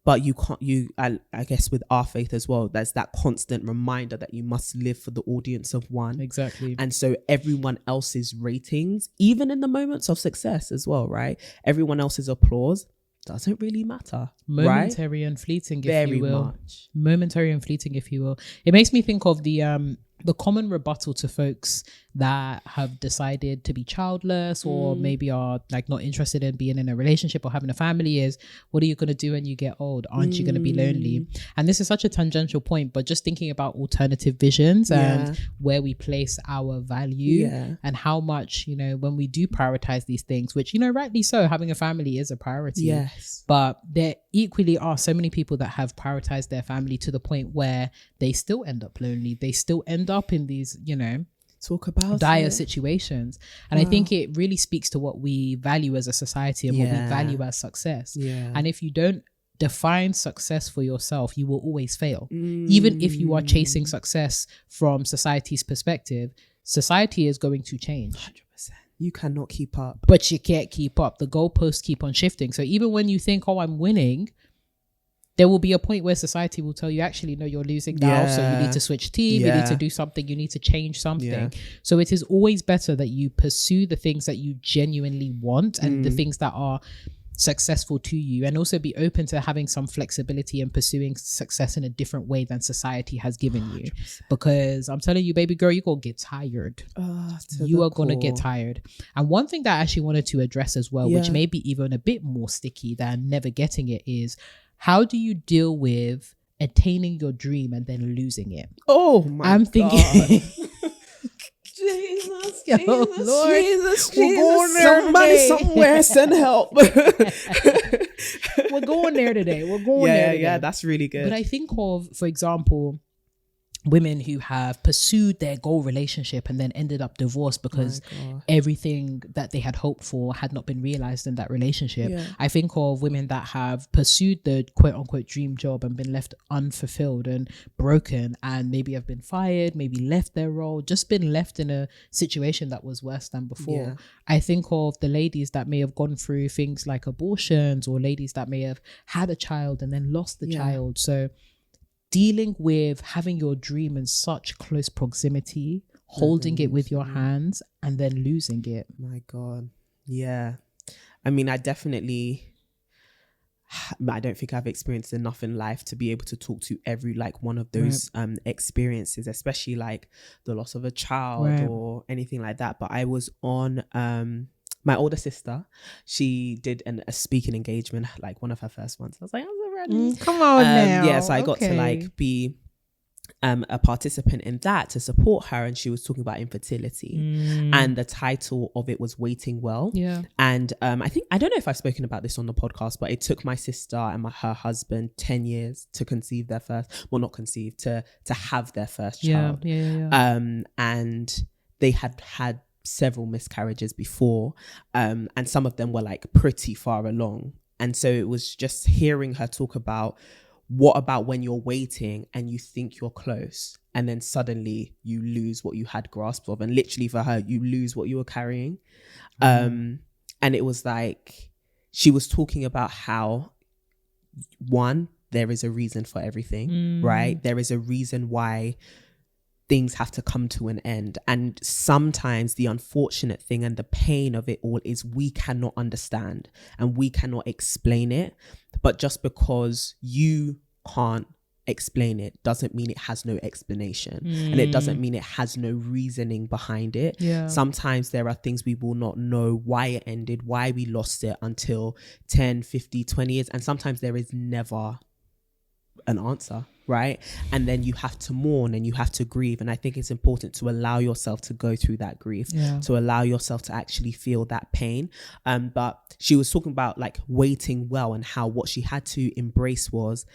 But I guess with our faith as well, there's that constant reminder that you must live for the audience of one. Exactly. And so everyone else's ratings, even in the moments of success as well, right? Everyone else's applause doesn't really matter. Momentary and fleeting, if Very you will. much. Momentary and fleeting, if you will. It makes me think of the common rebuttal to folks that have decided to be childless or maybe are like not interested in being in a relationship or having a family is, what are you going to do when you get old? Aren't you going to be lonely? And this is such a tangential point, but just thinking about alternative visions and where we place our value and how much, you know, when we do prioritize these things, which, you know, rightly so, having a family is a priority. Yes. But there equally are so many people that have prioritized their family to the point where they still end up lonely. They still end up in these, you know, talk about dire situations. And I think it really speaks to what we value as a society and what we value as success. And if you don't define success for yourself, you will always fail. Even if you are chasing success from society's perspective, society is going to change. 100%. You cannot keep up. But you can't keep up. The goalposts keep on shifting. So even when you think, oh, I'm winning, there will be a point where society will tell you, actually, no, you're losing now. So you need to switch team. You need to do something. You need to change something. Yeah. So it is always better that you pursue the things that you genuinely want and the things that are successful to you, and also be open to having some flexibility and pursuing success in a different way than society has given you. 100%. Because I'm telling you, baby girl, you're gonna get tired. You are gonna get tired. And one thing that I actually wanted to address as well, which may be even a bit more sticky than never getting it, is how do you deal with attaining your dream and then losing it? Oh my God. I'm thinking Jesus, Lord, Jesus. We're going there. Somebody somewhere send help. We're going there today. We're going there today. Yeah, that's really good. But I think of, for example, women who have pursued their goal relationship and then ended up divorced because everything that they had hoped for had not been realized in that relationship. I think of women that have pursued the quote unquote dream job and been left unfulfilled and broken, and maybe have been fired, maybe left their role, just been left in a situation that was worse than before. I think of the ladies that may have gone through things like abortions, or ladies that may have had a child and then lost the child. So dealing with having your dream in such close proximity, holding it with your hands, and then losing it. My God. Yeah. I mean, I don't think I've experienced enough in life to be able to talk to every like one of those experiences, especially like the loss of a child or anything like that. But I was on my older sister. She did a speaking engagement, like one of her first ones. I was like, come on now. Yeah, so I got to like be a participant in that to support her, and she was talking about infertility, and the title of it was Waiting Well. And I don't know if I've spoken about this on the podcast, but it took my sister and her husband 10 years to conceive their first, well, not conceive, to have their first child. And they had several miscarriages before, and some of them were like pretty far along. And so it was just hearing her talk about, what about when you're waiting and you think you're close, and then suddenly you lose what you had grasp of, and literally for her, you lose what you were carrying. And it was like, she was talking about how, one, there is a reason for everything, right? There is a reason why things have to come to an end. And sometimes the unfortunate thing and the pain of it all is we cannot understand and we cannot explain it. But just because you can't explain it doesn't mean it has no explanation, and it doesn't mean it has no reasoning behind it. Sometimes there are things we will not know why it ended, why we lost it, until 10, 50, 20 years. And sometimes there is never an answer, right? And then you have to mourn and you have to grieve. And I think it's important to allow yourself to go through that grief, to allow yourself to actually feel that pain. But she was talking about like waiting well, and how what she had to embrace was,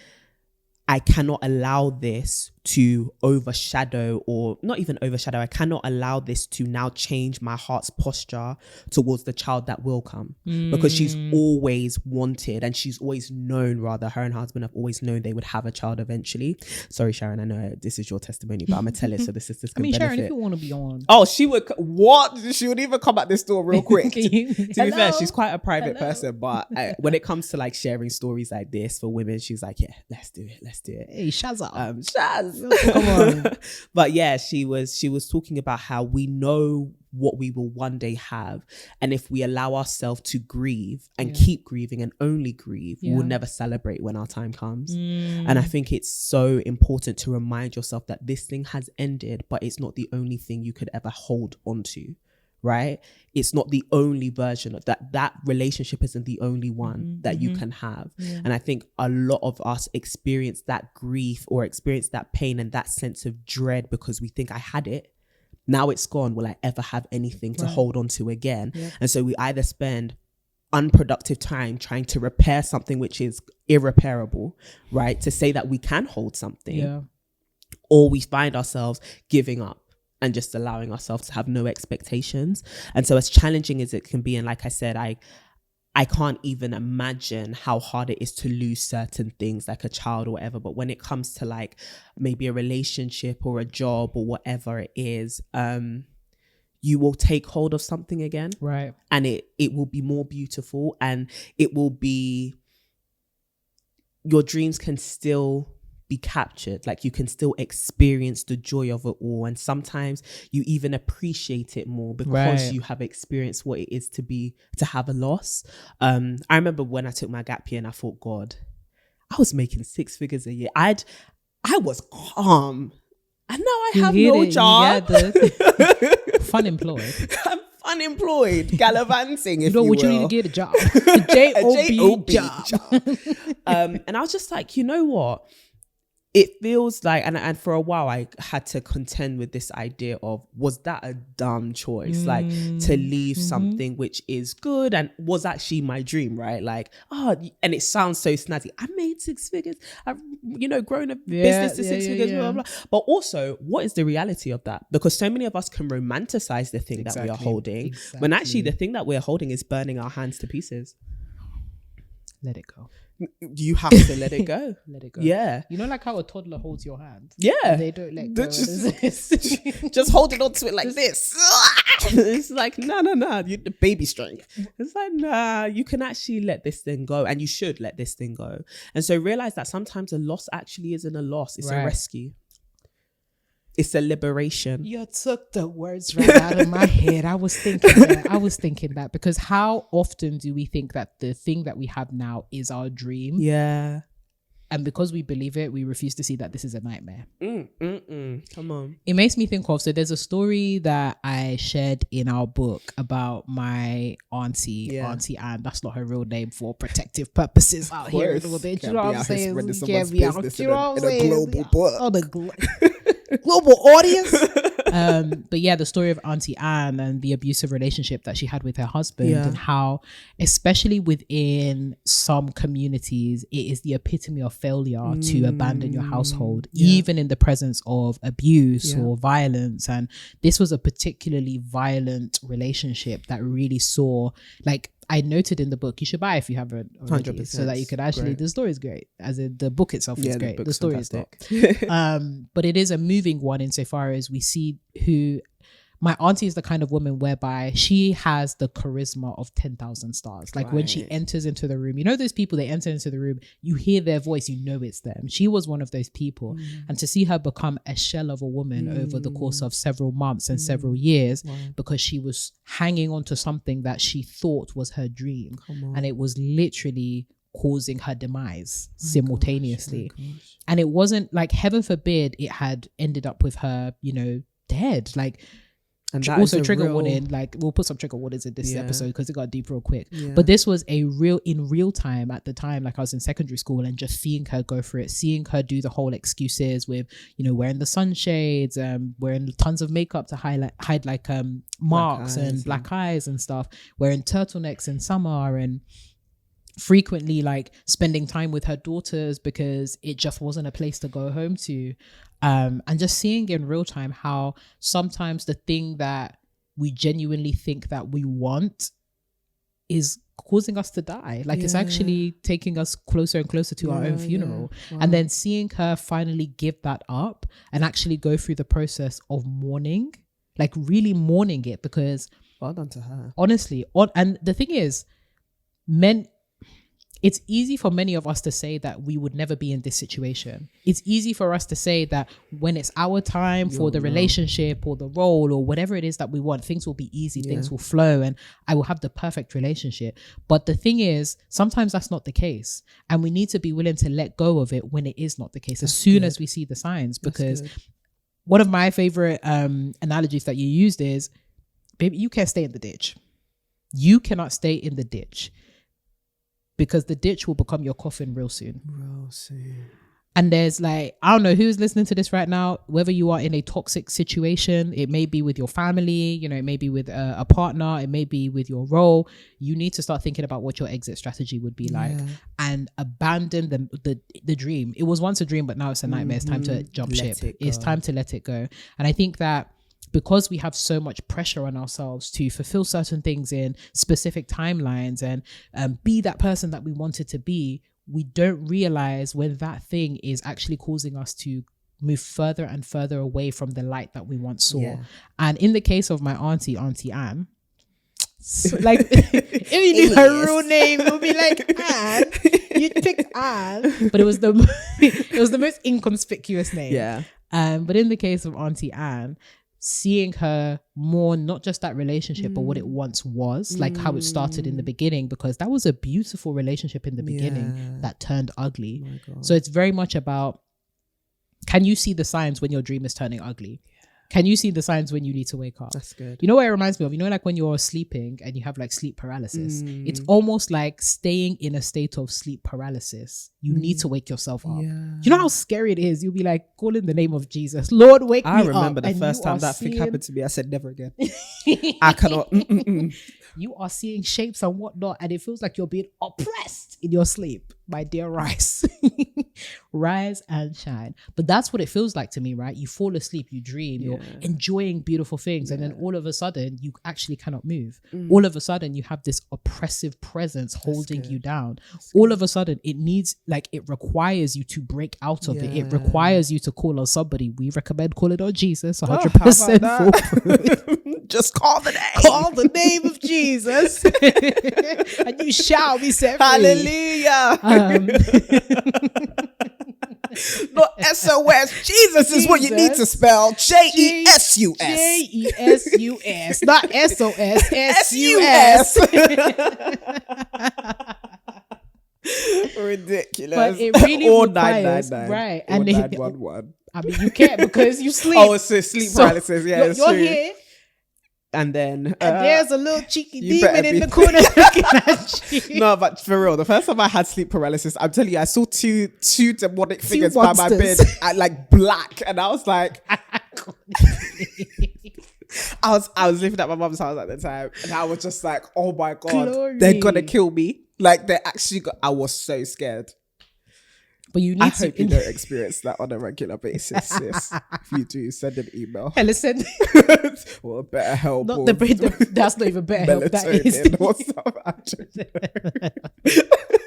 I cannot allow this to overshadow, or not even overshadow, I cannot allow this to now change my heart's posture towards the child that will come. Because she's always wanted, and she's always known, rather, her and her husband have always known they would have a child eventually. Sorry, Sharon, I know this is your testimony, but I'm going to tell it so the sisters can benefit. Sharon, if you want to be on. Oh, she would, what? She would even come at this door real quick. To be fair, she's quite a private person, but when it comes to like sharing stories like this for women, she's like, yeah, let's do it. Hey, Shaz up. Shaz. Come on. But yeah, she was talking about how we know what we will one day have, and if we allow ourselves to grieve and keep grieving and only grieve, we will never celebrate when our time comes. And I think it's so important to remind yourself that this thing has ended, but it's not the only thing you could ever hold on to, right? It's not the only version of that relationship isn't the only one that you can have. And I think a lot of us experience that grief or experience that pain and that sense of dread because we think, I had it, now it's gone, will I ever have anything to hold on to again? And so we either spend unproductive time trying to repair something which is irreparable, right, to say that we can hold something, or we find ourselves giving up and just allowing ourselves to have no expectations. And so as challenging as it can be, and like I said, I can't even imagine how hard it is to lose certain things like a child or whatever. But when it comes to like maybe a relationship or a job or whatever it is, you will take hold of something again. Right. And it will be more beautiful, and it will be, your dreams can still be captured. Like, you can still experience the joy of it all. And sometimes you even appreciate it more because you have experienced what it is to have a loss. I remember when I took my gap year and I thought, God, I was making 6 figures a year. I was calm. And now I have no job. Fun employed. I'm unemployed, gallivanting. You know what you need to get a job. A J-O-B job. And I was just like, you know what? It feels like, and for a while I had to contend with this idea of, was that a dumb choice? Like, to leave something which is good and was actually my dream, right? Like, and it sounds so snazzy. I made 6 figures. I've, grown a business to 6 figures, blah, blah, blah. But also, what is the reality of that? Because so many of us can romanticize the thing that we are holding, when actually the thing that we're holding is burning our hands to pieces. Let it go. You have to let it go. Let it go. Yeah. You know, like how a toddler holds your hand? Yeah. They don't let go. Just holding on to it like this. It's like, no. The baby strength. It's like, nah, you can actually let this thing go, and you should let this thing go. And so realize that sometimes a loss actually isn't a loss. It's a rescue. It's a liberation. You took the words right out of my head. I was thinking that because how often do we think that the thing that we have now is our dream? Yeah. And because we believe it, we refuse to see that this is a nightmare. Come on. It makes me think of, so there's a story that I shared in our book about my auntie Anne. That's not her real name for protective purposes out here. You know what I'm saying? Can't be out. You know what I'm saying? In a global book. Oh, global audience. But yeah, the story of Auntie Anne and the abusive relationship that she had with her husband, and how, especially within some communities, it is the epitome of failure to abandon your household, even in the presence of abuse or violence. And this was a particularly violent relationship that really saw, like, I noted in the book, you should buy if you haven't already, 100%, so that you could actually, the story is great, as in the book itself is great, the story is not. But it is a moving one insofar as we see who, my auntie is the kind of woman whereby she has the charisma of 10,000 stars. Like when she enters into the room, you know those people, they enter into the room, you hear their voice, you know it's them. She was one of those people. And to see her become a shell of a woman over the course of several months and several years, because she was hanging on to something that she thought was her dream. And it was literally causing her demise simultaneously. And it wasn't like, heaven forbid, it had ended up with her, dead. Like, and also trigger warning, like we'll put some trigger warnings in this episode because it got deep real quick. But this was in real time at the time. Like I was in secondary school and just seeing her go for it, seeing her do the whole excuses with, wearing the sunshades, wearing tons of makeup to hide like marks and black eyes and stuff, wearing turtlenecks in summer, and frequently like spending time with her daughters because it just wasn't a place to go home to. And just seeing in real time how sometimes the thing that we genuinely think that we want is causing us to die. Like it's actually taking us closer and closer to our own funeral. And then seeing her finally give that up and actually go through the process of mourning, like really mourning it, because well done to her. Honestly, and the thing is, it's easy for many of us to say that we would never be in this situation. It's easy for us to say that when it's our time for the relationship or the role or whatever it is that we want, things will be easy, things will flow, and I will have the perfect relationship. But the thing is, sometimes that's not the case. And we need to be willing to let go of it when it is not the case, as soon as we see the signs. Because one of my favorite analogies that you used is, baby, you can't stay in the ditch. You cannot stay in the ditch. Because the ditch will become your coffin real soon. And there's like, I don't know who's listening to this right now, whether you are in a toxic situation, it may be with your family, it may be with a partner, it may be with your role. You need to start thinking about what your exit strategy would be like, and abandon the dream. It was once a dream, but now it's a nightmare. It's time to jump ship. It's time to let it go. And I think that because we have so much pressure on ourselves to fulfill certain things in specific timelines and be that person that we wanted to be, we don't realize when that thing is actually causing us to move further and further away from the light that we once saw. Yeah. And in the case of my auntie Anne, so, like if you knew her real name, it would be like Anne. You'd pick Anne, but it was the most inconspicuous name. Yeah. But in the case of Auntie Anne, seeing her more, not just that relationship, but what it once was, like how it started in the beginning, because that was a beautiful relationship in the beginning that turned ugly. So it's very much about, can you see the signs when your dream is turning ugly? Can you see the signs when you need to wake up? That's good. You know what it reminds me of? You know, like when you're sleeping and you have like sleep paralysis. It's almost like staying in a state of sleep paralysis. You need to wake yourself up. Yeah. You know how scary it is? You'll be like, call in the name of Jesus. Lord, wake me up. I remember the first time that thing happened to me. I said, never again. I cannot. You are seeing shapes and whatnot, and it feels like you're being oppressed in your sleep. My dear Rice. Rise and shine. But that's what it feels like to me, right? You fall asleep, you dream, you're enjoying beautiful things, and then all of a sudden you actually cannot move. All of a sudden you have this oppressive presence holding you down. All of a sudden it needs, like, it requires you to break out of it. It requires you to call on somebody. We recommend calling on Jesus 100% foolproof. Just call the name. Call the name of Jesus and you shall be set free. Hallelujah. Not SOS. Jesus is what you need to spell. JESUS. JESUS. Not SOS. SUS. Ridiculous. But it really or requires, 999. right? Or And 911. I mean, you can't because you sleep. Oh, it's sleep paralysis. Yeah, it's you're true. here. And then And there's a little cheeky you demon better in be- the corner looking at you. No, but for real, the first time I had sleep paralysis, I'm telling you, I saw two demonic figures by my bed, monsters. like black, and I was like, I was living at my mum's house at the time, and I was just like, oh my god, Glory. they're gonna kill me. Like they actually I was so scared. But you need I to. hope you don't experience that on a regular basis, sis. If you do, send an email. Hey, listen, Or better help. not or that's not even better help. That is melatonin or something.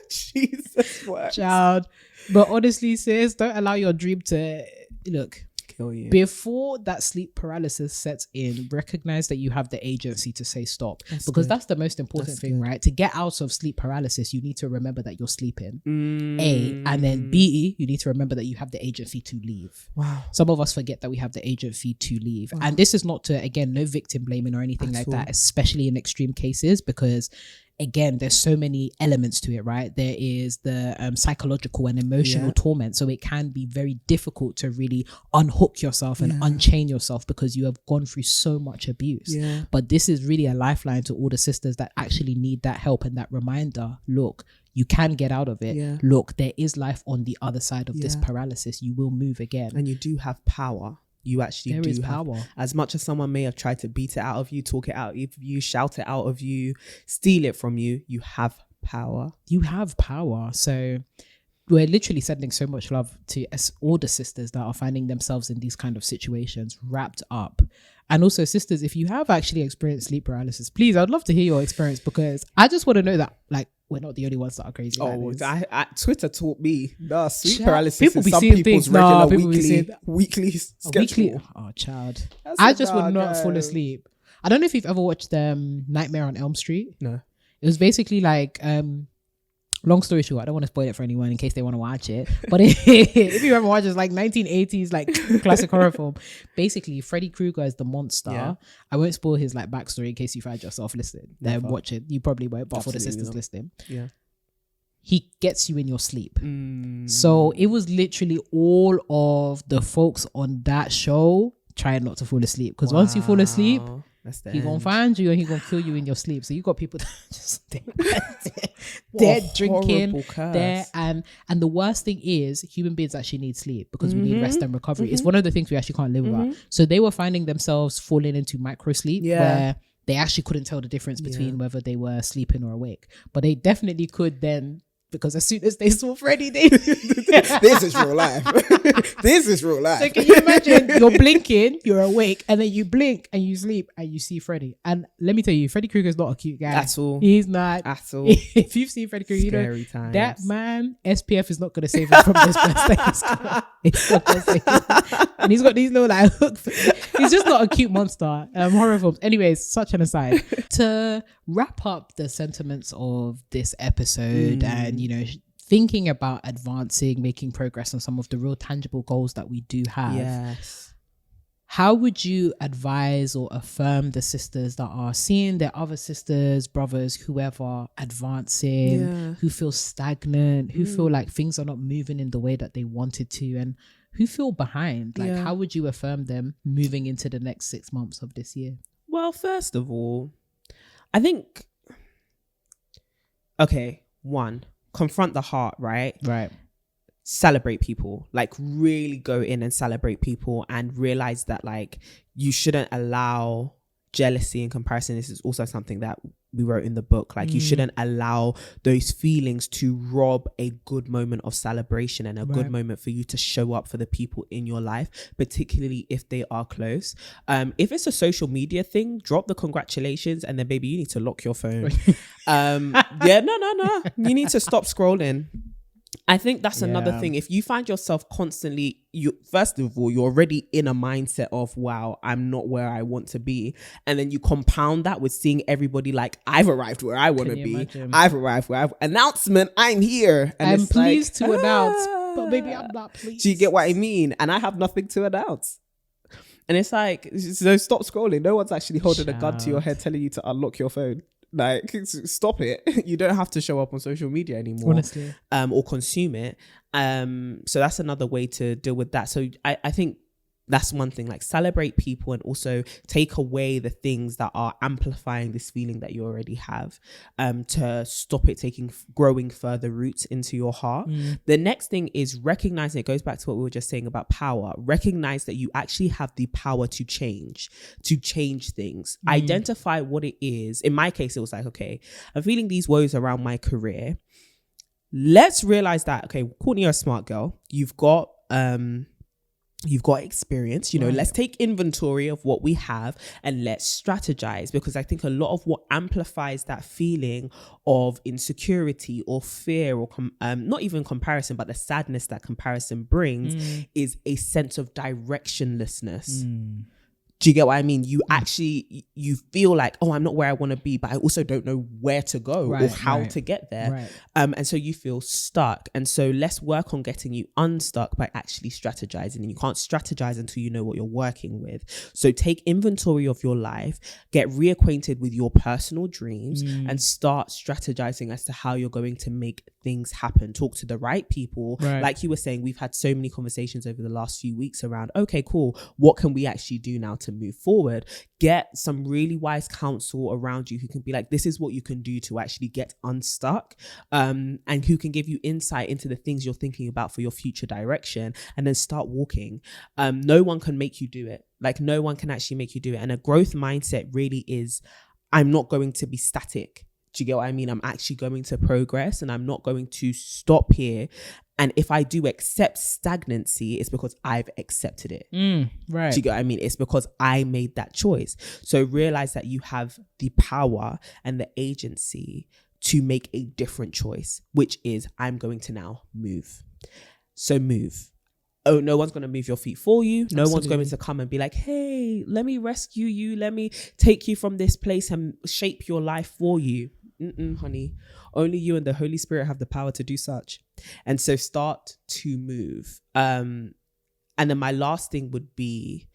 Jesus, what? child. But honestly, sis, don't allow your dream to look. Kill you. Before that sleep paralysis sets in, recognize that you have the agency to say stop. Because that's the most important thing, right? To get out of sleep paralysis, you need to remember that you're sleeping. A, and then B, you need to remember that you have the agency to leave. Wow. Some of us forget that we have the agency to leave. And this is not to, again, no victim blaming or anything like that, especially in extreme cases, because again, there's so many elements to it, right? There is the psychological and emotional torment. So it can be very difficult to really unhook yourself and unchain yourself because you have gone through so much abuse. Yeah. But this is really a lifeline to all the sisters that actually need that help and that reminder. Look, you can get out of it. Yeah. Look, there is life on the other side of this paralysis. You will move again. And you do have power. You actually There do is have power. As much as someone may have tried to beat it out of you, talk it out of you, shout it out of you, steal it from you, you have power. You have power. So we're literally sending so much love to all the sisters that are finding themselves in these kind of situations wrapped up. And also, sisters, if you have actually experienced sleep paralysis, please, I'd love to hear your experience, because I just want to know that, like, we're not the only ones that are crazy. Oh, like this. Twitter taught me sleep Child, paralysis people is be some seeing people's things. Nah, regular people be seeing weekly A schedule. Oh, child. That's I a just would not dog, fall asleep. I don't know if you've ever watched Nightmare on Elm Street. No. It was basically like, long story short, I don't want to spoil it for anyone in case they want to watch it. But if you ever watch it, it's like 1980s, like classic horror film. Basically, Freddy Krueger is the monster. Yeah. I won't spoil his like backstory in case you find yourself listening. Then Never. watch it. You probably won't, but for the Absolutely sisters not. listening. Yeah. He gets you in your sleep. So it was literally all of the folks on that show trying not to fall asleep. Because once you fall asleep, that's the he gonna end. find you and he gonna kill you in your sleep. So you got people that are just dead drinking horrible curse. there, and the worst thing is human beings actually need sleep because we need rest and recovery. It's one of the things we actually can't live without. So they were finding themselves falling into micro sleep where they actually couldn't tell the difference between whether they were sleeping or awake, but they definitely could then because as soon as they saw Freddie, they This is real life. This is real life. So can you imagine you're blinking, you're awake, and then you blink and you sleep and you see Freddie. And let me tell you, Freddie Krueger's not a cute guy. At all. He's not. At all. If you've seen Freddie Krueger, you know Scary times. that man, SPF is not going to save him from this mess. It's not gonna save him. And he's got these little like hooks. He's just not a cute monster. Horror films. Anyways, such an aside. To wrap up the sentiments of this episode and, you know, thinking about advancing, making progress on some of the real tangible goals that we do have. Yes. How would you advise or affirm the sisters that are seeing their other sisters, brothers, whoever advancing, who feel stagnant, who feel like things are not moving in the way that they wanted to, and who feel behind? Like, how would you affirm them moving into the next 6 months of this year? Well, first of all, I think, okay, one, confront the heart, right? Right. Celebrate people, like really go in and celebrate people and realize that like you shouldn't allow jealousy and comparison. This is also something that we wrote in the book. Like you shouldn't allow those feelings to rob a good moment of celebration and a good moment for you to show up for the people in your life, particularly if they are close. If it's a social media thing, drop the congratulations and then baby, you need to lock your phone. No. You need to stop scrolling. I think that's another thing. If you find yourself constantly, first of all, you're already in a mindset of, wow, I'm not where I want to be. And then you compound that with seeing everybody like, I've arrived where I want to be. Imagine? I've arrived where announcement, I'm here. And I'm it's pleased like, to announce, but maybe I'm not pleased. Do you get what I mean? And I have nothing to announce. And it's like, so stop scrolling. No one's actually holding a gun to your head telling you to unlock your phone. Like, stop it. You don't have to show up on social media anymore. Honestly. Or consume it. So that's another way to deal with that. So I think that's one thing, like celebrate people and also take away the things that are amplifying this feeling that you already have, to stop it growing further roots into your heart. The next thing is recognizing, it goes back to what we were just saying about power. Recognize that you actually have the power to change things. Identify what it is. In my case, it was like, okay, I'm feeling these woes around my career. Let's realize that, okay, Courtney, you're a smart girl. You've got experience, let's take inventory of what we have and let's strategize, because I think a lot of what amplifies that feeling of insecurity or fear or not even comparison, but the sadness that comparison brings is a sense of directionlessness. Do you get what I mean? You actually, you feel like, oh, I'm not where I want to be, but I also don't know where to go or how to get there. And so you feel stuck. And so let's work on getting you unstuck by actually strategizing. And you can't strategize until you know what you're working with. So take inventory of your life, get reacquainted with your personal dreams and start strategizing as to how you're going to make things happen. Talk to the right people. Like you were saying, we've had so many conversations over the last few weeks around, okay, cool. What can we actually do now to move forward? Get some really wise counsel around you who can be like, this is what you can do to actually get unstuck, and who can give you insight into the things you're thinking about for your future direction, and then start walking. No one can make you do it. Like no one can actually make you do it. And a growth mindset really is, I'm not going to be static. Do you get what I mean? I'm actually going to progress and I'm not going to stop here. And if I do accept stagnancy, it's because I've accepted it. Right. Do you get what I mean? It's because I made that choice. So realize that you have the power and the agency to make a different choice, which is I'm going to now move. So move. Oh, no one's going to move your feet for you. No one's going to come and be like, hey, let me rescue you. Let me take you from this place and shape your life for you. Honey, only you and the Holy Spirit have the power to do such. And so start to move. And then my last thing would be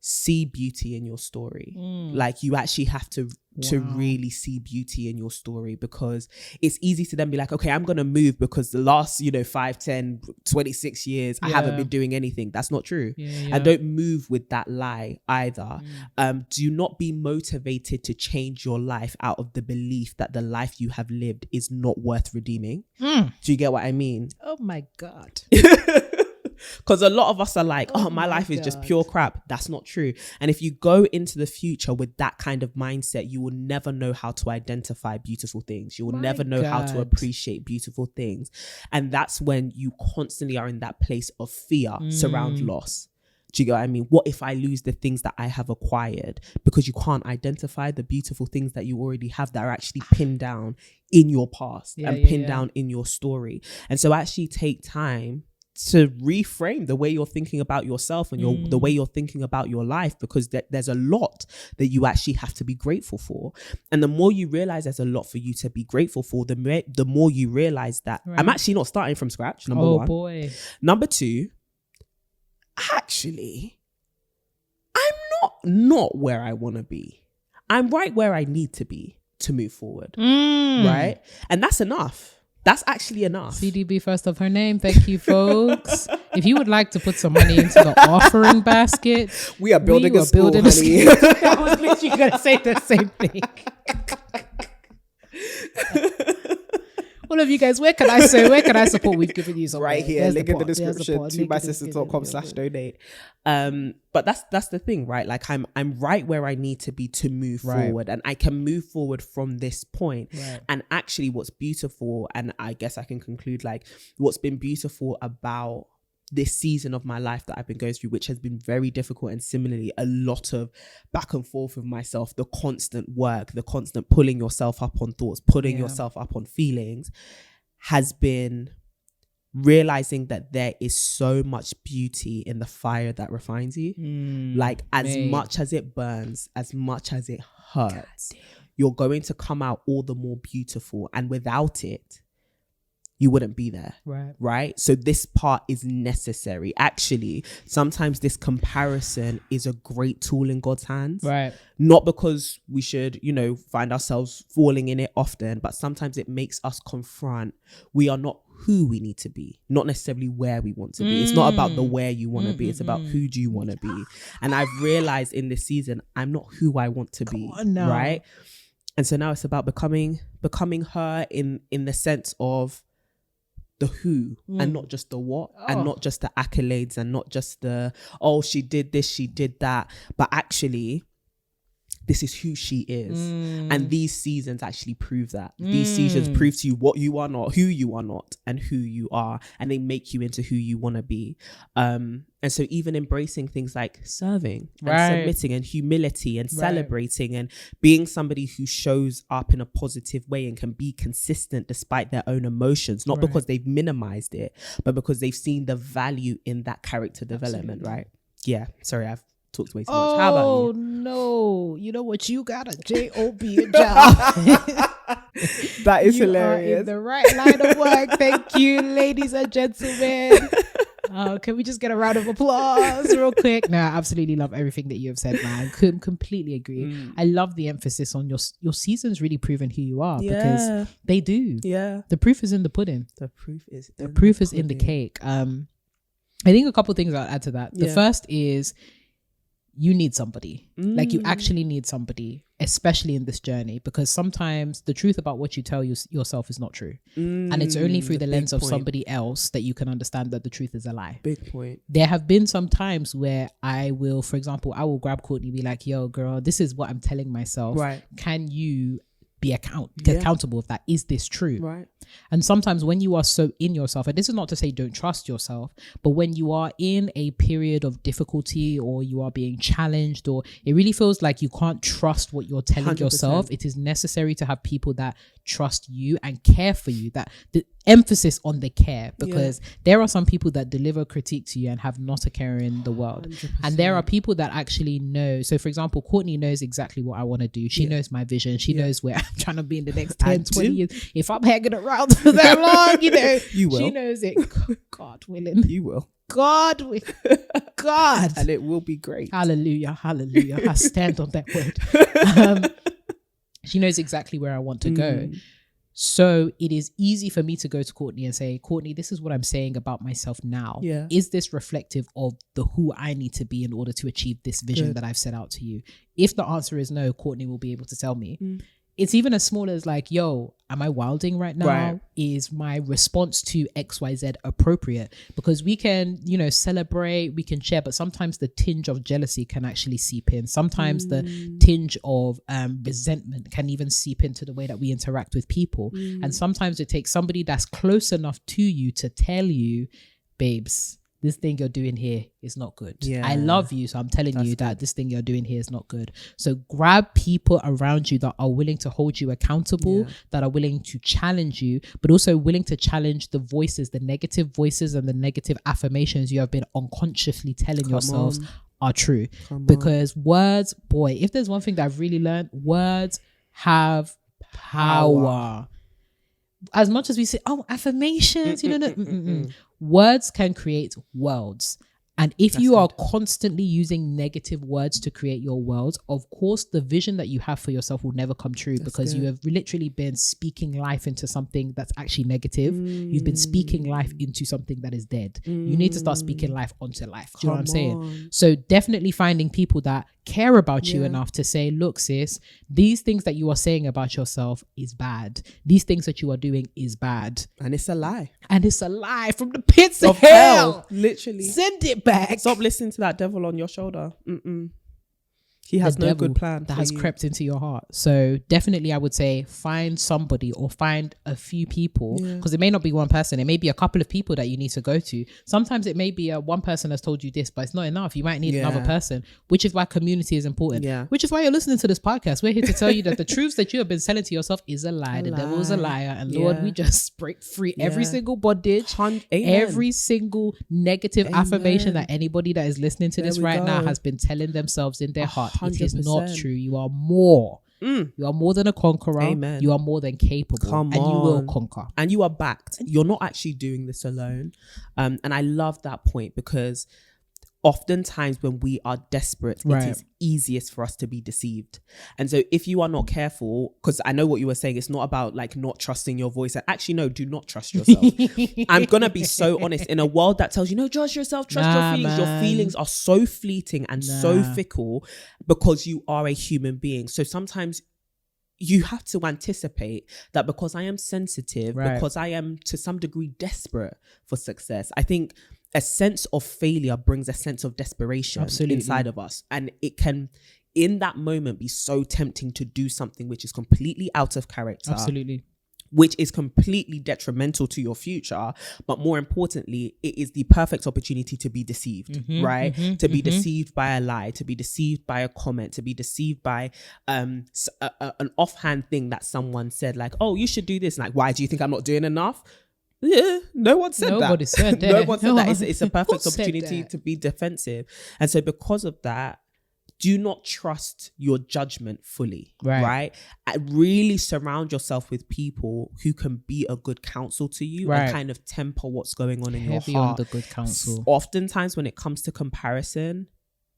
see beauty in your story. Like you actually have to really see beauty in your story, because it's easy to then be like, okay, I'm going to move because the last, 5, 10, 26 years, I haven't been doing anything. That's not true. And don't move with that lie either. Do not be motivated to change your life out of the belief that the life you have lived is not worth redeeming. Do you get what I mean? Oh my God. Because a lot of us are like, oh, my life is God. just pure crap. That's not true. And if you go into the future with that kind of mindset, you will never know how to identify beautiful things. You will never know how to appreciate beautiful things. And that's when you constantly are in that place of fear surround loss. Do you get what I mean? What if I lose the things that I have acquired? Because you can't identify the beautiful things that you already have that are actually pinned down in your past and pinned down in your story. And so actually take time to reframe the way you're thinking about yourself and the way you're thinking about your life, because there's a lot that you actually have to be grateful for. And the more you realize there's a lot for you to be grateful for, the more you realize that I'm actually not starting from scratch, number one. Boy. Number two, actually, I'm not where I want to be. I'm right where I need to be to move forward. Right? And that's enough. That's actually enough. CDB first of her name. Thank you, folks. If you would like to put some money into the offering basket, we are building a school, honey. I was literally going to say the same thing. All of you guys, where can I support? We've given you some right here. Link in the description. 2bysisters.com/donate. But that's the thing, right? Like I'm right where I need to be to move forward, and I can move forward from this point. Right. And actually, what's beautiful, and I guess I can conclude, like what's been beautiful about this season of my life that I've been going through, which has been very difficult, and similarly a lot of back and forth with myself, the constant work, the constant pulling yourself up on thoughts, putting yourself up on feelings, has been realizing that there is so much beauty in the fire that refines you. Like as much as it burns, as much as it hurts, you're going to come out all the more beautiful, and without it you wouldn't be there. Right. So this part is necessary. Actually, sometimes this comparison is a great tool in God's hands. Right. Not because we should, find ourselves falling in it often, but sometimes it makes us confront we are not who we need to be, not necessarily where we want to be. It's not about the where you want to be. It's about who do you want to be. And I've realized in this season, I'm not who I want to be. Right. And so now it's about becoming her in the sense of the who and not just the what, and not just the accolades, and not just the, oh, she did this, she did that, but actually this is who she is. And these seasons actually prove that. These seasons prove to you what you are not, who you are not, and who you are, and they make you into who you want to be. And so even embracing things like serving and submitting and humility and celebrating and being somebody who shows up in a positive way and can be consistent despite their own emotions, not because they've minimized it, but because they've seen the value in that character development. Right. Yeah. Sorry, I've talked way too much. How about you? Oh no, you know what, you got a job. That is you hilarious. Are in the right line of work. Thank you, ladies and gentlemen. Can we just get a round of applause real quick? No, I absolutely love everything that you have said, man. Couldn't completely agree. I love the emphasis on your season's really proven who you are, because they do. Yeah. The proof is in the pudding. The proof is in the cake. I think a couple of things I'll add to that. The first is you need somebody. Like you actually need somebody, especially in this journey, because sometimes the truth about what you tell yourself is not true. And it's only through the lens of somebody else that you can understand that the truth is a lie. Big point. There have been some times where I will, for example, I will grab Courtney and be like, yo, girl, this is what I'm telling myself. Right. Can you be accountable of that? Is this true? Right. And sometimes when you are so in yourself, and this is not to say don't trust yourself, but when you are in a period of difficulty, or you are being challenged, or it really feels like you can't trust what you're telling 100%. Yourself, it is necessary to have people that trust you and care for you. That the emphasis on the care, because there are some people that deliver critique to you and have not a care in the world. 100%. And there are people that actually know. So for example, Courtney knows exactly what I want to do. She knows my vision. She knows where I'm trying to be in the next 10, 20 years. If I'm hanging around for that long, you will. She knows it. God willing. You will. God. And it will be great. Hallelujah. I stand on that word. She knows exactly where I want to go. So it is easy for me to go to Courtney and say, Courtney, this is what I'm saying about myself now. Yeah. Is this reflective of the who I need to be in order to achieve this vision that I've set out to you? If the answer is no, Courtney will be able to tell me. it's even as small as like, yo, am I wilding right now? Right. Is my response to XYZ appropriate? Because we can, you know, celebrate, we can share, but sometimes the tinge of jealousy can actually seep in. Sometimes the tinge of resentment can even seep into the way that we interact with people. And sometimes it takes somebody that's close enough to you to tell you, babes, this thing you're doing here is not good. Yeah. I love you, so I'm telling you that this thing you're doing here is not good. So grab people around you that are willing to hold you accountable, that are willing to challenge you, but also willing to challenge the voices, the negative voices and the negative affirmations you have been unconsciously telling yourselves are true. Because words, boy, if there's one thing that I've really learned, words have power. As much as we say, oh, affirmations, you know, words can create worlds. And if you are constantly using negative words to create your world, of course, the vision that you have for yourself will never come true because you have literally been speaking life into something that's actually negative. You've been speaking life into something that is dead. You need to start speaking life onto life. Do you know what I'm saying? So definitely finding people that care about you enough to say, look, sis, these things that you are saying about yourself is bad. These things that you are doing is bad. And it's a lie. And it's a lie from the pits of hell. Literally. Send it back. Stop listening to that devil on your shoulder. He has no good plan that has crept into your heart. So definitely I would say find somebody or find a few people, because it may not be one person. It may be a couple of people that you need to go to. Sometimes it may be one person has told you this, but it's not enough. You might need another person, which is why community is important. Which is why you're listening to this podcast. We're here to tell you that the truths that you have been selling to yourself is a lie. The devil is a liar. And Lord, we just break free every single bondage, every single negative affirmation that anybody that is listening to this right now has been telling themselves in their heart. 100%. It is not true. You are more. You are more than a conqueror. Amen. You are more than capable. And you will conquer. And you are backed. You're not actually doing this alone. And I love that point because oftentimes when we are desperate, it is easiest for us to be deceived. And so if you are not careful, because I know what you were saying, it's not about like not trusting your voice. Actually, no, do not trust yourself. I'm going to be so honest. In a world that tells you, no, trust yourself, trust your feelings. Your feelings are so fleeting and so fickle because you are a human being. So sometimes you have to anticipate that because I am sensitive, because I am to some degree desperate for success, I think a sense of failure brings a sense of desperation inside of us. And it can, in that moment, be so tempting to do something which is completely out of character. Which is completely detrimental to your future. But more importantly, it is the perfect opportunity to be deceived, to be deceived by a lie, to be deceived by a comment, to be deceived by an offhand thing that someone said, like, oh, you should do this. Like, why do you think I'm not doing enough? Yeah, no one said Nobody that. Said that. No one said that. It's a perfect opportunity to be defensive. And so because of that, do not trust your judgment fully, right? And really surround yourself with people who can be a good counsel to you and kind of temper what's going on in your heart. On the good counsel. Oftentimes when it comes to comparison,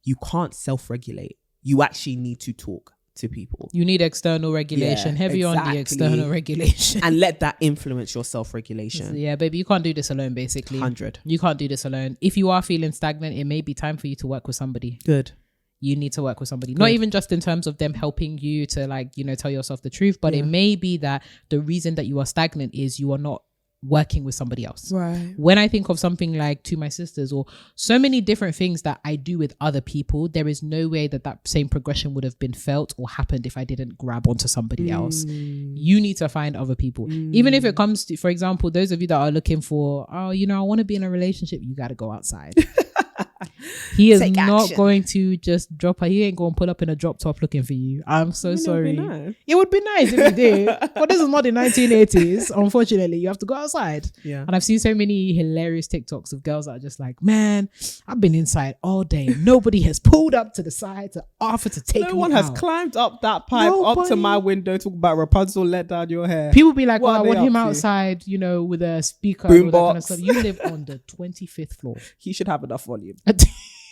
you can't self-regulate. You actually need to talk to people. You need external regulation, on the external regulation. And let that influence your self-regulation. Yeah, baby, you can't do this alone, basically. 100. You can't do this alone. If you are feeling stagnant, it may be time for you to work with somebody. Good. You need to work with somebody. Not even just in terms of them helping you to like, you know, tell yourself the truth, but it may be that the reason that you are stagnant is you are not working with somebody else. When I think of something like To My Sisters or so many different things that I do with other people, there is no way that that same progression would have been felt or happened if I didn't grab onto somebody else. You need to find other people. Even if it comes to, for example, those of you that are looking for, oh, you know, I want to be in a relationship, you got to go outside. He is not going to just drop he ain't going to pull up in a drop top looking for you. I'm so sorry. It would be nice if he did, but this is not the 1980s. Unfortunately, you have to go outside. And I've seen so many hilarious TikToks of girls that are just like, man, I've been inside all day. Nobody has pulled up to the side to offer to take me out. No one has climbed up that pipe up to my window talking about Rapunzel let down your hair. People be like, I want him outside, you know, with a speaker, boombox, kind of stuff. You live on the 25th floor. He should have enough volume.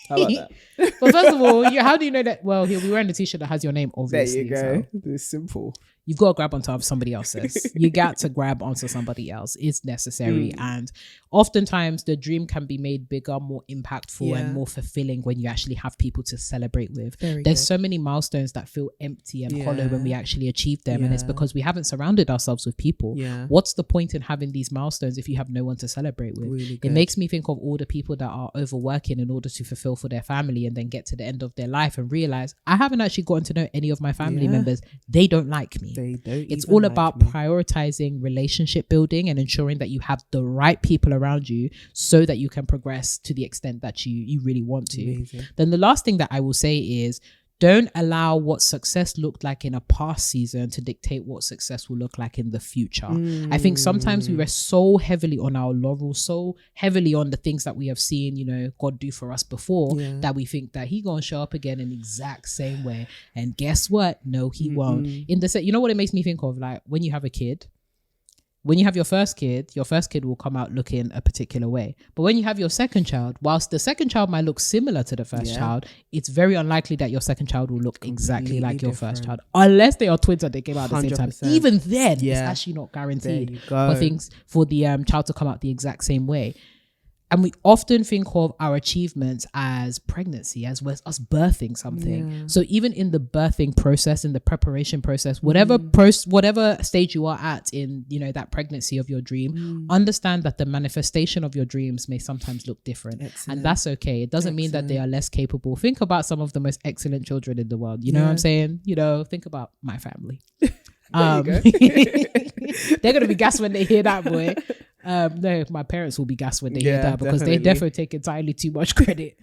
How about that? But first of all, how do you know that? Well, he'll be wearing a t-shirt that has your name, obviously. There you go. So. It's simple. you've got to grab onto somebody else's. You got to grab onto somebody else. It's necessary. And oftentimes the dream can be made bigger, more impactful and more fulfilling when you actually have people to celebrate with. There's so many milestones that feel empty and hollow when we actually achieve them. And it's because we haven't surrounded ourselves with people. What's the point in having these milestones if you have no one to celebrate with? It makes me think of all the people that are overworking in order to fulfill for their family and then get to the end of their life and realize, I haven't actually gotten to know any of my family members. They don't like me. It's all about prioritizing relationship building and ensuring that you have the right people around you so that you can progress to the extent that you really want to. Then the last thing that I will say is, don't allow what success looked like in a past season to dictate what success will look like in the future. I think sometimes we rest so heavily on our laurels, so heavily on the things that we have seen, you know, God do for us before, that we think that he gonna show up again in the exact same way. And guess what? No, he won't. In the you know what it makes me think of? Like when you have a kid, when you have your first kid will come out looking a particular way. But when you have your second child, whilst the second child might look similar to the first child, it's very unlikely that your second child will look exactly like your first child. Unless they are twins and they came out at the same time. Even then, it's actually not guaranteed for the child to come out the exact same way. And we often think of our achievements as pregnancy, as us birthing something. So even in the birthing process, in the preparation process, whatever stage you are at in, you know, that pregnancy of your dream, understand that the manifestation of your dreams may sometimes look different. And that's okay. It doesn't mean that they are less capable. Think about some of the most excellent children in the world. You know what I'm saying? You know, think about my family. They're going to be gassed when they hear that, boy. No, my parents will be gassed when they hear that because they definitely take entirely too much credit.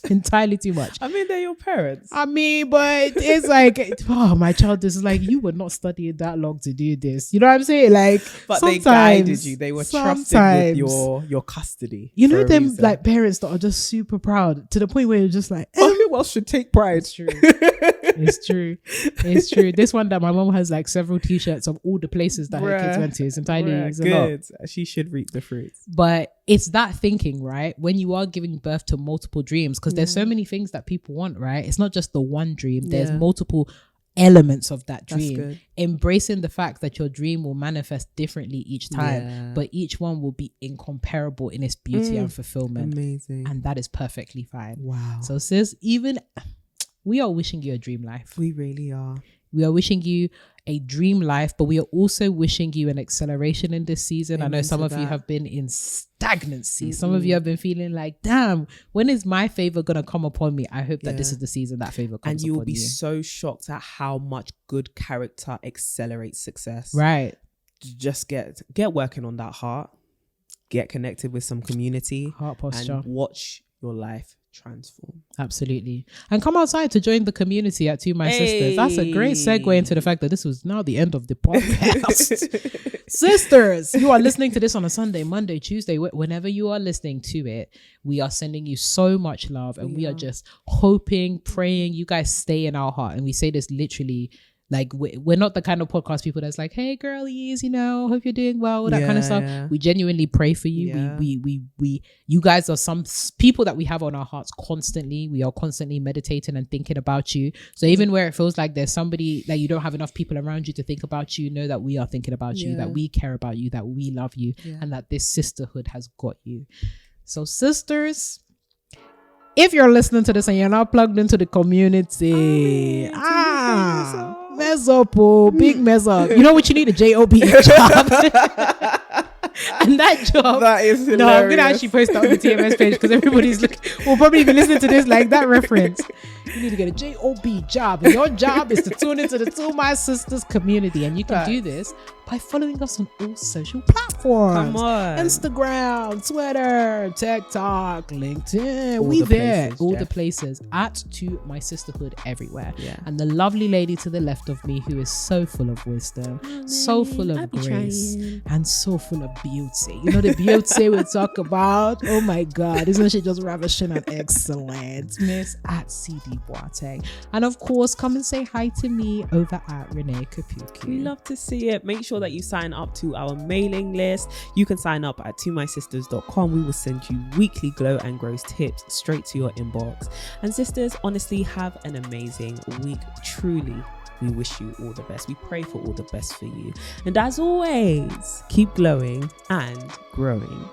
Entirely too much. I mean, they're your parents. I mean, but it's like, oh, my child is like, you were not studying that long to do this. You know what I'm saying? Like, but they guided you. They were trusted with your custody. You know them like parents that are just super proud to the point where you're just like, who else should take pride? It's true. It's true. It's true. This one that my mom has like several t-shirts of all the places that her kids went to. It's entirely good. She should reap the fruits. But it's that thinking, right? When you are giving birth to multiple dreams, because there's so many things that people want, right? It's not just the one dream. There's multiple elements of that dream. Embracing the fact that your dream will manifest differently each time, but each one will be incomparable in its beauty and fulfillment. Amazing. And that is perfectly fine. Wow. So sis, we are wishing you a dream life. We really are. We are wishing you a dream life, but we are also wishing you an acceleration in this season. I know some of you have been in stagnancy. Some of you have been feeling like, damn, when is my favor going to come upon me? I hope that this is the season that favor comes upon you. And you will be so shocked at how much good character accelerates success. Right. Just get working on that heart. Get connected with some community. Heart posture. And watch your life transform. Absolutely. And come outside to join the community at To My Sisters. That's a great segue into the fact that this was now the end of the podcast. Sisters, you are listening to this on a Sunday, Monday, Tuesday, whenever you are listening to it. We are sending you so much love, and we are just hoping, praying you guys stay in our heart. And we say this literally. Like, we're not the kind of podcast people that's like, hey girlies, you know, hope you're doing well, all that kind of stuff. We genuinely pray for you. We you guys are some people that we have on our hearts constantly. We are constantly meditating and thinking about you. So even where it feels like there's somebody that you don't have enough people around you to think about you, know that we are thinking about you, that we care about you, that we love you, and that this sisterhood has got you. So sisters, if you're listening to this and you're not plugged into the community, mess up, big mess up. You know what you need? A job. And that job, that is hilarious. No, I'm gonna actually post that on the TMS page because everybody's looking. Will probably be listening to this like that reference. You need to get a job. And your job is to tune into the To My Sisters community, and you can do this by following us on all social platforms. Come on, Instagram, Twitter, TikTok, LinkedIn. We there, all the places at To My Sisterhood everywhere. And the lovely lady to the left of me, who is so full of wisdom, so full of grace, and so full of beauty. You know the beauty we talk about. Oh my God, isn't she just ravishing and excellent, Miss at CD Boateng? And of course, come and say hi to me over at Renee Kapuku. We love to see it. Make sure that you sign up to our mailing list. You can sign up at tomysisters.com. We will send you weekly glow and grows tips straight to your inbox. And sisters, honestly, have an amazing week. Truly we wish you all the best. We pray for all the best for you. And as always, keep glowing and growing.